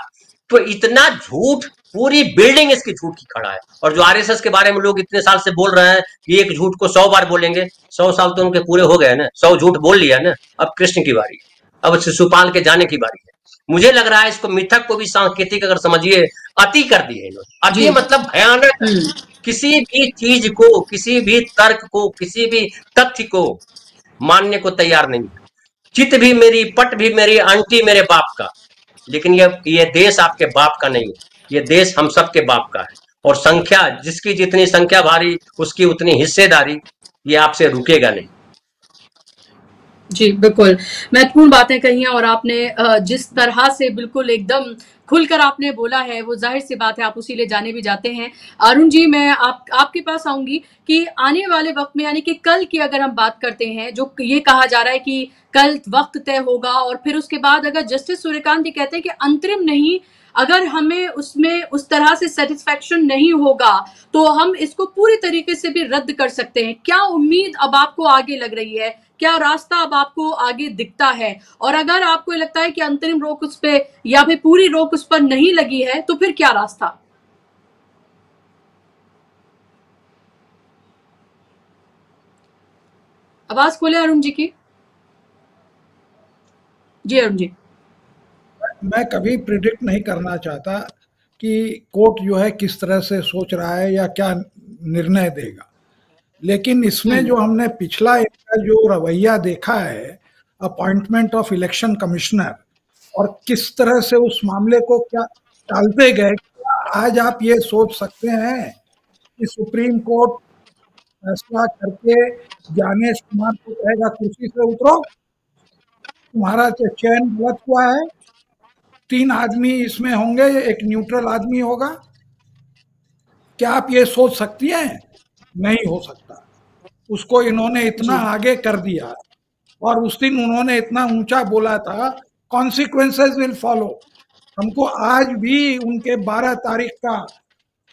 Speaker 6: तो इतना झूठ, पूरी बिल्डिंग इसकी झूठ की खड़ा है। और जो आरएसएस के बारे में लोग इतने साल से बोल रहे हैं कि एक झूठ को 100 बार बोलेंगे, 100 साल तो उनके पूरे हो गए ना, 100 झूठ बोल लिया ना। अब कृष्ण की बारी, अब शिशुपाल के जाने की बारी है। मुझे लग रहा है इसको मिथक को भी सांकेतिक अगर समझिए अति कर दिए इन्होंने। अति मतलब भयानक, किसी भी चीज को, किसी भी तर्क को, किसी भी तथ्य को मानने को तैयार नहीं। चित भी मेरी, पट भी मेरी, आंटी मेरे बाप का, लेकिन ये देश आपके बाप का नहीं है, ये देश हम सब के बाप का है। और संख्या, जिसकी जितनी संख्या भारी उसकी उतनी हिस्सेदारी, ये आपसे रुकेगा नहीं।
Speaker 1: जी बिल्कुल, महत्वपूर्ण बातें कही हैं, और आपने जिस तरह से बिल्कुल एकदम खुलकर आपने बोला है, वो जाहिर सी बात है आप उसी लिए जाने भी जाते हैं। अरुण जी, मैं आपके पास आऊंगी कि आने वाले वक्त में, यानी कि कल की अगर हम बात करते हैं, जो ये कहा जा रहा है कि कल वक्त तय होगा, और फिर उसके बाद अगर जस्टिस सूर्यकांत जी कहते हैं कि अंतरिम नहीं, अगर हमें उसमें उस तरह से सेटिस्फेक्शन नहीं होगा तो हम इसको पूरी तरीके से भी रद्द कर सकते हैं। क्या उम्मीद अब आपको आगे लग रही है? क्या रास्ता अब आपको आगे दिखता है? और अगर आपको लगता है कि अंतरिम रोक उस पे या फिर पूरी रोक उस पर नहीं लगी है, तो फिर क्या रास्ता? आवाज खोले अरुण जी की। जी अरुण जी।
Speaker 7: मैं कभी प्रिडिक्ट नहीं करना चाहता कि कोर्ट जो है किस तरह से सोच रहा है या क्या निर्णय देगा, लेकिन इसमें जो हमने पिछला इनका जो रवैया देखा है, अपॉइंटमेंट ऑफ इलेक्शन कमिश्नर, और किस तरह से उस मामले को क्या टालते गए, आज आप ये सोच सकते हैं कि सुप्रीम कोर्ट फैसला करके ज्ञानेश कुमार को कहेगा कुर्सी से उतरो, तुम्हारा चयन गलत हुआ है, 3 आदमी इसमें होंगे, एक न्यूट्रल आदमी होगा? क्या आप ये सोच सकती हैं? नहीं हो सकता। उसको इन्होंने इतना आगे कर दिया, और उस दिन उन्होंने इतना ऊंचा बोला था, कॉन्सिक्वेंसेस विल फॉलो। हमको आज भी उनके 12 तारीख का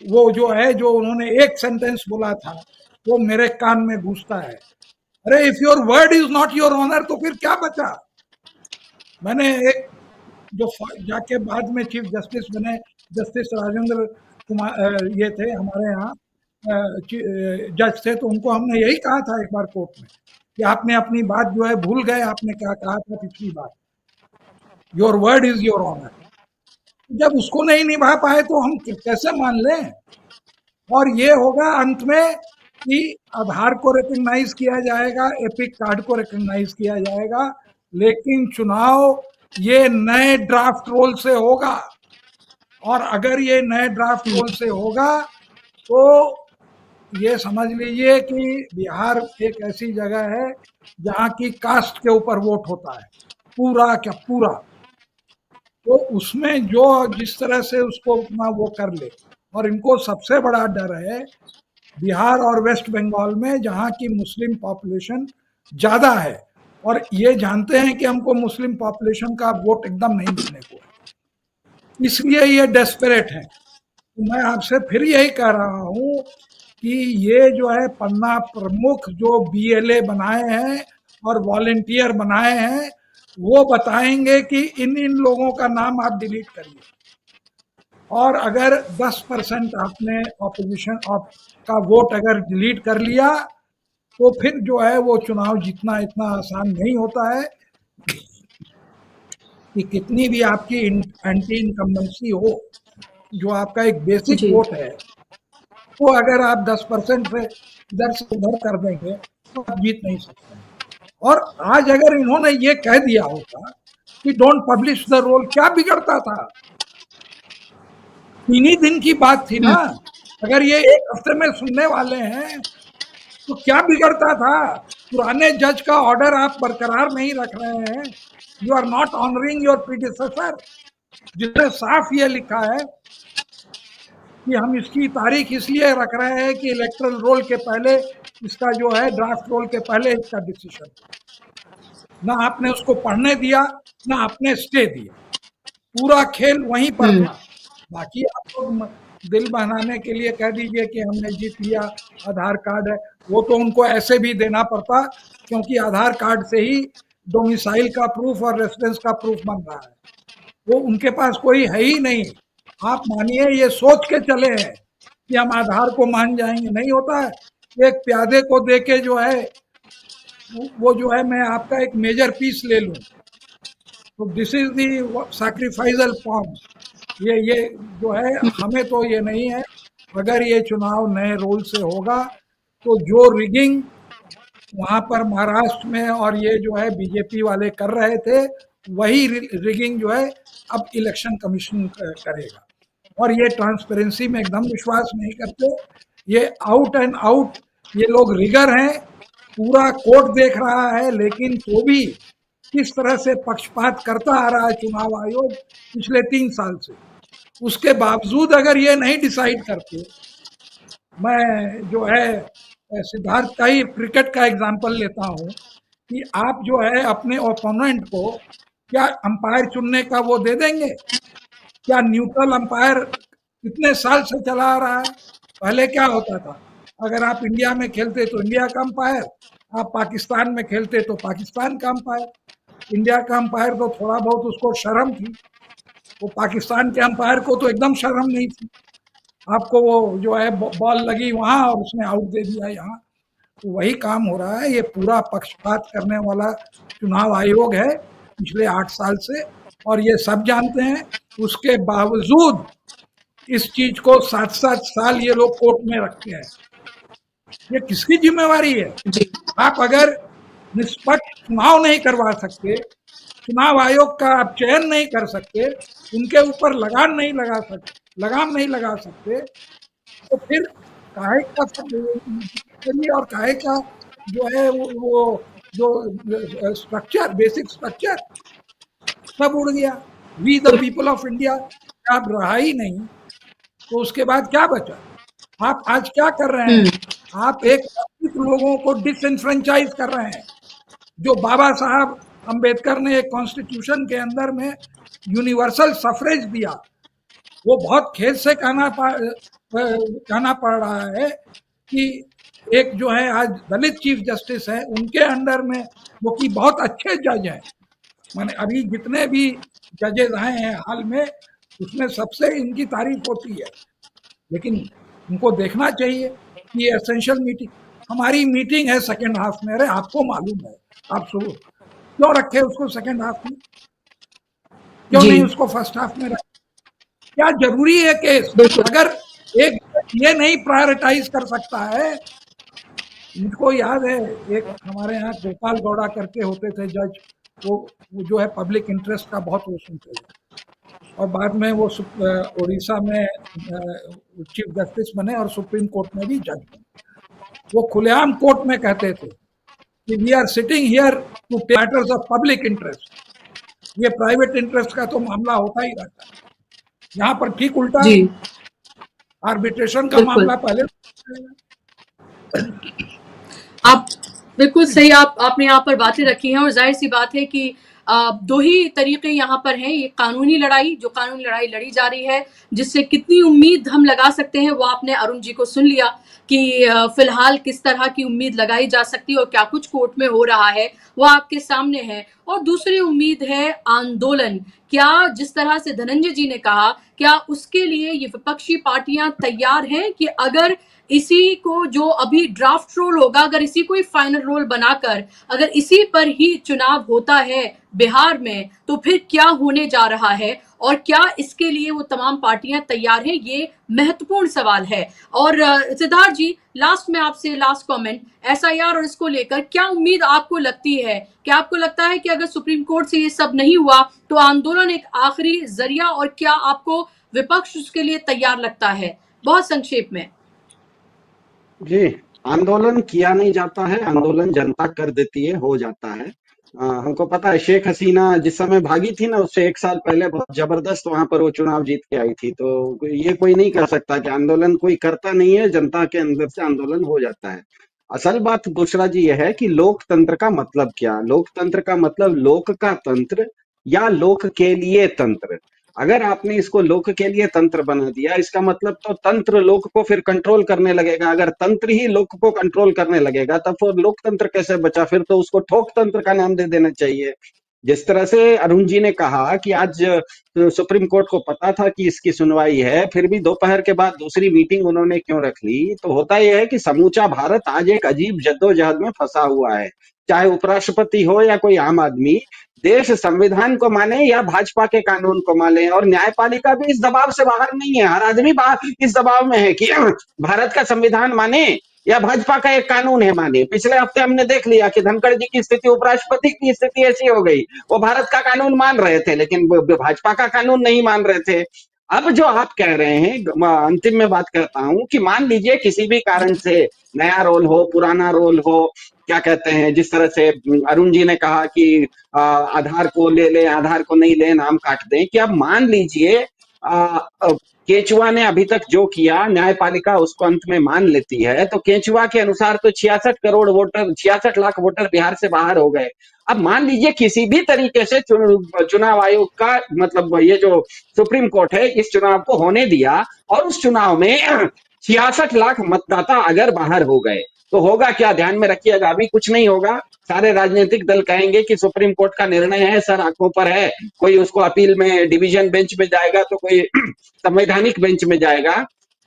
Speaker 7: वो जो है, जो उन्होंने एक सेंटेंस बोला था, वो मेरे कान में घुसता है। अरे if your word is not your honour, तो फिर क्या बचा? मैंने एक जो जाके बाद में चीफ जस्टिस बने, जस्टिस राजेंद्र कुमार ये थे हमारे यहाँ जज थे, तो उनको हमने यही कहा था एक बार कोर्ट में कि आपने अपनी बात जो है भूल गए, आपने क्या कहा था पिछली बार, your word is your honour. जब उसको नहीं निभा पाए तो हम कैसे मान लें? और ये होगा अंत में कि आधार को रिकॉग्नाइज किया जाएगा, एपिक कार्ड को रिकॉग्नाइज किया जाएगा, लेकिन चुनाव ये नए ड्राफ्ट रोल से होगा। और अगर ये नए ड्राफ्ट रोल से होगा तो ये समझ लीजिए कि बिहार एक ऐसी जगह है जहाँ की कास्ट के ऊपर वोट होता है, पूरा क्या पूरा। तो उसमें जो जिस तरह से उसको अपना वो कर ले, और इनको सबसे बड़ा डर है बिहार और वेस्ट बंगाल में, जहाँ की मुस्लिम पॉपुलेशन ज्यादा है, और ये जानते हैं कि हमको मुस्लिम पॉपुलेशन का वोट एकदम नहीं मिलने को है, इसलिए ये डेस्परेट है। तो मैं आपसे फिर यही कह रहा हूं कि ये जो है पन्ना प्रमुख जो BLA बनाए हैं और वॉलेंटियर बनाए हैं, वो बताएंगे कि इन लोगों का नाम आप डिलीट करिए, और अगर 10% आपने ऑपोजिशन का वोट अगर डिलीट कर लिया तो फिर जो है वो चुनाव जीतना इतना आसान नहीं होता है कि कितनी भी आपकी एंटी इनकम्बेंसी हो, जो आपका एक बेसिक वोट है, तो अगर आप 10% से इधर से उधर कर देंगे तो आप जीत नहीं सकते। और आज अगर इन्होंने ये कह दिया होता कि डोंट पब्लिश द रोल, क्या बिगड़ता था? 3 ही दिन की बात थी ना। अगर ये 1 हफ्ते में सुनने वाले हैं तो क्या बिगड़ता था? पुराने जज का ऑर्डर आप बरकरार नहीं रख रहे हैं। You are not honouring your predecessor, जिसने साफ ये लिखा है कि हम इसकी तारीख इसलिए रख रहे हैं कि इलेक्टरल रोल के पहले इसका जो है ड्राफ्ट रोल के पहले इसका डिसीजन। ना आपने उसको पढ़ने दिया, ना आपने स्टे दिया, पूरा खेल वहीं पर था। बाकी आप लोग दिल बहलाने के लिए कह दीजिए कि हमने जीत लिया, आधार कार्ड है, वो तो उनको ऐसे भी देना पड़ता, क्योंकि आधार कार्ड से ही डोमिसाइल का प्रूफ और रेसिडेंस का प्रूफ बन रहा है, वो उनके पास कोई है ही नहीं। आप मानिए ये सोच के चले हैं कि हम आधार को मान जाएंगे, नहीं होता है। एक प्यादे को देके जो है वो जो है मैं आपका एक मेजर पीस ले लूं, तो दिस इज दी सैक्रिफाइसल फॉर्म। ये जो है हमें तो ये नहीं है। अगर ये चुनाव नए रूल से होगा तो जो रिगिंग वहां पर महाराष्ट्र में और ये जो है बीजेपी वाले कर रहे थे, वही रिगिंग जो है अब इलेक्शन कमीशन करेगा। और ये ट्रांसपेरेंसी में एकदम विश्वास नहीं करते, ये आउट एंड आउट ये लोग रिगर हैं। पूरा कोर्ट देख रहा है, लेकिन तो भी किस तरह से पक्षपात करता आ रहा है चुनाव आयोग पिछले 3 साल से, उसके बावजूद अगर ये नहीं डिसाइड करते। मैं जो है सिद्धार्थ का ही क्रिकेट का एग्जांपल लेता हूँ कि आप जो है अपने ओपोनेंट को क्या अंपायर चुनने का वो दे देंगे? क्या न्यूट्रल अंपायर कितने साल से चला आ रहा है? पहले क्या होता था, अगर आप इंडिया में खेलते तो इंडिया का अंपायर, आप पाकिस्तान में खेलते तो पाकिस्तान का अंपायर। इंडिया का अंपायर तो थोड़ा बहुत उसको शर्म थी, वो पाकिस्तान के अंपायर को तो एकदम शर्म नहीं थी। आपको वो जो है बॉल लगी वहां और उसने आउट दे दिया यहाँ, तो वही काम हो रहा है। ये पूरा पक्षपात करने वाला चुनाव आयोग है पिछले 8 साल से, और ये सब जानते हैं। उसके बावजूद इस चीज को 7-7 साल ये लोग कोर्ट में रखते हैं। ये किसकी जिम्मेवारी है? आप अगर निष्पक्ष चुनाव नहीं करवा सकते, चुनाव आयोग का आप चयन नहीं कर सकते, उनके ऊपर लगाम नहीं लगा सकते, तो फिर काहे का सब और काहे का जो है वो जो स्ट्रक्चर, बेसिक स्ट्रक्चर सब उड़ गया। We the people of India आप रहा ही नहीं, तो उसके बाद क्या बचा? आप आज क्या कर रहे हैं? आप एक लोगों को डिसएनफ्रेंचाइज कर रहे हैं। जो बाबा साहब अंबेडकर ने एक कॉन्स्टिट्यूशन के अंदर में यूनिवर्सल सफरेज दिया, वो बहुत खेद से कहना पड़ रहा है कि एक जो है आज दलित चीफ जस्टिस है, उनके अंडर में वो कि बहुत अच्छे जज हैं, माने अभी जितने भी जजेस आए हैं हाल में, उसमें सबसे इनकी तारीफ होती है। लेकिन उनको देखना चाहिए कि ये एसेंशियल मीटिंग, हमारी मीटिंग है सेकेंड हाफ में। अरे आपको मालूम है, आप सुनो, क्यों रखे उसको सेकेंड हाफ में? क्यों नहीं उसको फर्स्ट हाफ में रखे? क्या जरूरी है केस? अगर एक ये नहीं प्रायोरिटाइज कर सकता है। मुझको याद है एक हमारे यहाँ गोपाल गौड़ा करके होते थे जज, वो जो है पब्लिक इंटरेस्ट का बहुत वो सुनते थे, और बाद में वो उड़ीसा में चीफ जस्टिस बने और सुप्रीम कोर्ट में भी जज बने। वो खुलेआम कोर्ट में कहते थे कि we are sitting here to take matters of public interest, ये प्राइवेट इंटरेस्ट का तो मामला होता ही रहता है। यहाँ पर ठीक उल्टा, आर्बिट्रेशन का मामला पहले।
Speaker 1: बिल्कुल सही आपने यहाँ पर बातें रखी हैं और जाहिर सी बात है कि दो ही तरीके यहाँ पर हैं। ये कानूनी लड़ाई, जो कानूनी लड़ाई लड़ी जा रही है, जिससे कितनी उम्मीद हम लगा सकते हैं, वो आपने अरुण जी को सुन लिया कि फिलहाल किस तरह की उम्मीद लगाई जा सकती है और क्या कुछ कोर्ट में हो रहा है वो आपके सामने है। और दूसरी उम्मीद है आंदोलन। क्या जिस तरह से धनंजय जी ने कहा, क्या उसके लिए ये विपक्षी पार्टियां तैयार हैं कि अगर इसी को जो अभी ड्राफ्ट रोल होगा, अगर इसी को ही फाइनल रोल बनाकर अगर इसी पर ही चुनाव होता है बिहार में, तो फिर क्या होने जा रहा है और क्या इसके लिए वो तमाम पार्टियां तैयार हैं, ये महत्वपूर्ण सवाल है। और सिद्धार्थ जी, लास्ट में आपसे लास्ट कमेंट एसआईआर और इसको लेकर क्या उम्मीद आपको लगती है? क्या आपको लगता है कि अगर सुप्रीम कोर्ट से ये सब नहीं हुआ तो आंदोलन एक आखिरी जरिया, और क्या आपको विपक्ष उसके लिए तैयार लगता है? बहुत संक्षेप में।
Speaker 8: जी, आंदोलन किया नहीं जाता है, आंदोलन जनता कर देती है, हो जाता है। हमको पता है शेख हसीना जिस समय भागी थी ना, उससे 1 साल पहले बहुत जबरदस्त वहां पर वो चुनाव जीत के आई थी। तो ये कोई नहीं कर सकता कि आंदोलन कोई करता नहीं है, जनता के अंदर से आंदोलन हो जाता है। असल बात दूसरा जी यह है कि लोकतंत्र का मतलब क्या? लोकतंत्र का मतलब लोक का तंत्र या लोक के लिए तंत्र। अगर आपने इसको लोक के लिए तंत्र बना दिया, इसका मतलब तो तंत्र लोक को फिर कंट्रोल करने लगेगा। अगर तंत्र ही लोक को कंट्रोल करने लगेगा तब फिर लोकतंत्र कैसे बचा? फिर तो उसको ठोक तंत्र का नाम दे देना चाहिए। जिस तरह से अरुण जी ने कहा कि आज सुप्रीम कोर्ट को पता था कि इसकी सुनवाई है, फिर भी दोपहर के बाद दूसरी मीटिंग उन्होंने क्यों रख ली? तो होता यह है कि समूचा भारत आज एक अजीब जद्दोजहद में फंसा हुआ है। चाहे उपराष्ट्रपति हो या कोई आम आदमी, देश संविधान को माने या भाजपा के कानून को माने, और न्यायपालिका भी इस दबाव से बाहर नहीं है। हर आदमी इस दबाव में है कि भारत का संविधान माने या भाजपा का एक कानून है माने। पिछले हफ्ते हमने देख लिया कि धनखड़ जी की स्थिति, उपराष्ट्रपति की स्थिति ऐसी हो गई, वो भारत का कानून मान रहे थे लेकिन भाजपा का कानून नहीं मान रहे थे। अब जो आप कह रहे हैं, अंतिम में बात करता हूं कि मान लीजिए किसी भी कारण से नया रोल हो, पुराना रोल हो, क्या कहते हैं, जिस तरह से अरुण जी ने कहा कि आधार को ले लें, आधार को नहीं लें, नाम काट दें, कि अब मान लीजिए केचुआ ने अभी तक जो किया, न्यायपालिका उसको अंत में मान लेती है, तो केचुआ के अनुसार तो 66 लाख वोटर बिहार से बाहर हो गए। अब मान लीजिए किसी भी तरीके से चुनाव आयोग का मतलब ये जो सुप्रीम कोर्ट है इस चुनाव को होने दिया और उस चुनाव में 66 लाख मतदाता अगर बाहर हो गए तो होगा क्या? ध्यान में रखिएगा, अभी कुछ नहीं होगा। सारे राजनीतिक दल कहेंगे कि सुप्रीम कोर्ट का निर्णय है, सर आंखों पर है, कोई उसको अपील में डिवीजन बेंच में जाएगा तो कोई संवैधानिक बेंच में जाएगा।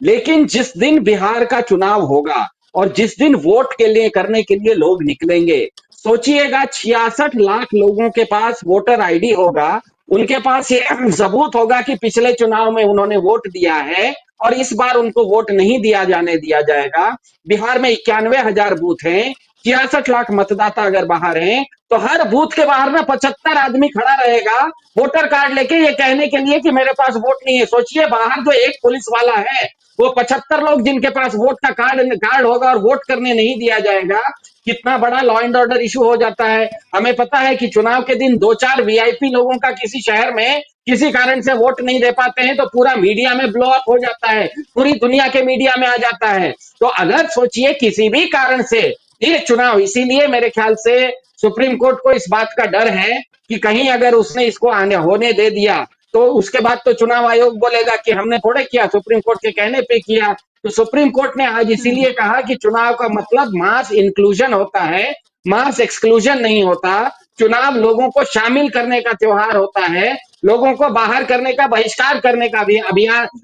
Speaker 8: लेकिन जिस दिन बिहार का चुनाव होगा और जिस दिन वोट के लिए करने के लिए लोग निकलेंगे, सोचिएगा 66 लाख लोगों के पास वोटर आईडी होगा, उनके पास ये सबूत होगा कि पिछले चुनाव में उन्होंने वोट दिया है और इस बार उनको वोट नहीं दिया जाएगा। बिहार में 91,000 बूथ हैं, 66 लाख मतदाता अगर बाहर हैं तो हर बूथ के बाहर ना 75 आदमी खड़ा रहेगा वोटर कार्ड लेके, ये कहने के लिए कि मेरे पास वोट नहीं है। सोचिए बाहर जो एक पुलिस वाला है, वो 75 लोग जिनके पास वोट का कार्ड होगा और वोट करने नहीं दिया जाएगा, कितना बड़ा लॉ एंड ऑर्डर इशू हो जाता है। हमें पता है कि चुनाव के दिन 2-4 वीआईपी लोगों का किसी शहर में किसी कारण से वोट नहीं दे पाते हैं तो पूरा मीडिया में ब्लो अप हो जाता है, पूरी दुनिया के मीडिया में आ जाता है। तो अगर सोचिए किसी भी कारण से ये चुनाव, इसीलिए मेरे ख्याल से सुप्रीम कोर्ट को इस बात का डर है कि कहीं अगर उसने इसको होने दे दिया तो उसके बाद तो चुनाव आयोग बोलेगा कि हमने थोड़े किया, सुप्रीम कोर्ट के कहने पे किया। तो सुप्रीम कोर्ट ने आज इसीलिए कहा कि चुनाव का मतलब मास इंक्लूजन होता है, मास एक्सक्लूजन नहीं होता। चुनाव लोगों को शामिल करने का त्योहार होता है, लोगों को बाहर करने का, बहिष्कार करने का भी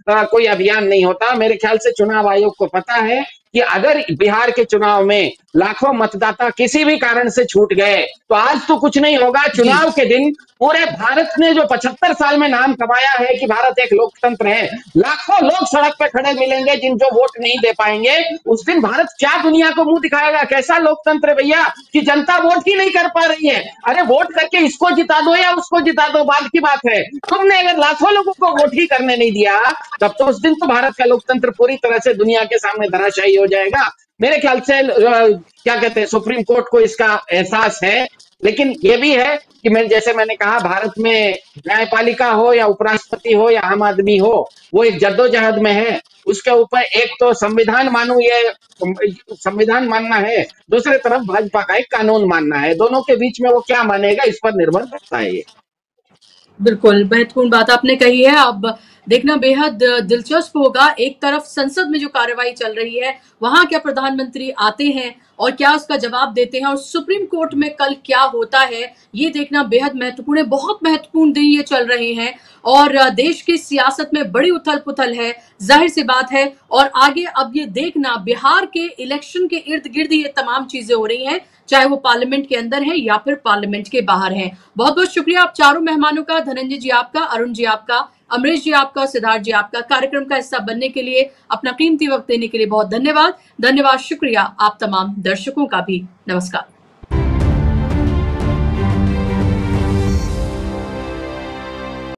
Speaker 8: कोई अभियान नहीं होता। मेरे ख्याल से चुनाव आयोग को पता है कि अगर बिहार के चुनाव में लाखों मतदाता किसी भी कारण से छूट गए तो आज तो कुछ नहीं होगा, चुनाव के दिन पूरे भारत ने जो 75 साल में नाम कमाया है कि भारत एक लोकतंत्र है, लाखों लोग सड़क पे खड़े मिलेंगे जिन जो वोट नहीं दे पाएंगे। उस दिन भारत क्या दुनिया को मुंह दिखाएगा? कैसा लोकतंत्र है भैया कि जनता वोट ही नहीं कर पा रही है। अरे वोट करके इसको जिता दो या उसको जिता दो, बात की बात है। तुमने अगर लाखों लोगों को वोट ही करने नहीं दिया तब तो उस दिन तो भारत का लोकतंत्र पूरी तरह से दुनिया के सामने धराशायी हो जाएगा। मेरे ख्याल से क्या कहते हैं, सुप्रीम कोर्ट को इसका एहसास है। लेकिन ये भी है कि मैंने कहा, भारत में न्यायपालिका हो या उपराष्ट्रपति हो या आम आदमी हो, वो एक जद्दोजहद में है।
Speaker 9: उसके ऊपर एक तो संविधान मानूं, ये संविधान मानना है, दूसरी तरफ भाजपा का एक कानून मानना है। दोनों के बीच में वो क्या मानेगा इस पर निर्भर करता है ये।
Speaker 1: बिल्कुल महत्वपूर्ण बात आपने कही है। अब देखना बेहद दिलचस्प होगा, एक तरफ संसद में जो कार्यवाही चल रही है वहां क्या प्रधानमंत्री आते हैं और क्या उसका जवाब देते हैं, और सुप्रीम कोर्ट में कल क्या होता है ये देखना बेहद महत्वपूर्ण है। बहुत महत्वपूर्ण दिन ये चल रहे हैं और देश की सियासत में बड़ी उथल पुथल है, जाहिर सी बात है। और आगे अब ये देखना, बिहार के इलेक्शन के इर्द गिर्द ये तमाम चीजें हो रही हैं, चाहे वो पार्लियामेंट के अंदर है या फिर पार्लियामेंट के बाहर है। बहुत बहुत शुक्रिया आप चारों मेहमानों का, धनंजय जी आपका, अरुण जी आपका, अमरीश जी आपका और सिद्धार्थ जी आपका, कार्यक्रम का हिस्सा बनने के लिए, अपना कीमती वक्त देने के लिए बहुत धन्यवाद। धन्यवाद, शुक्रिया आप तमाम दर्शकों का भी। नमस्कार।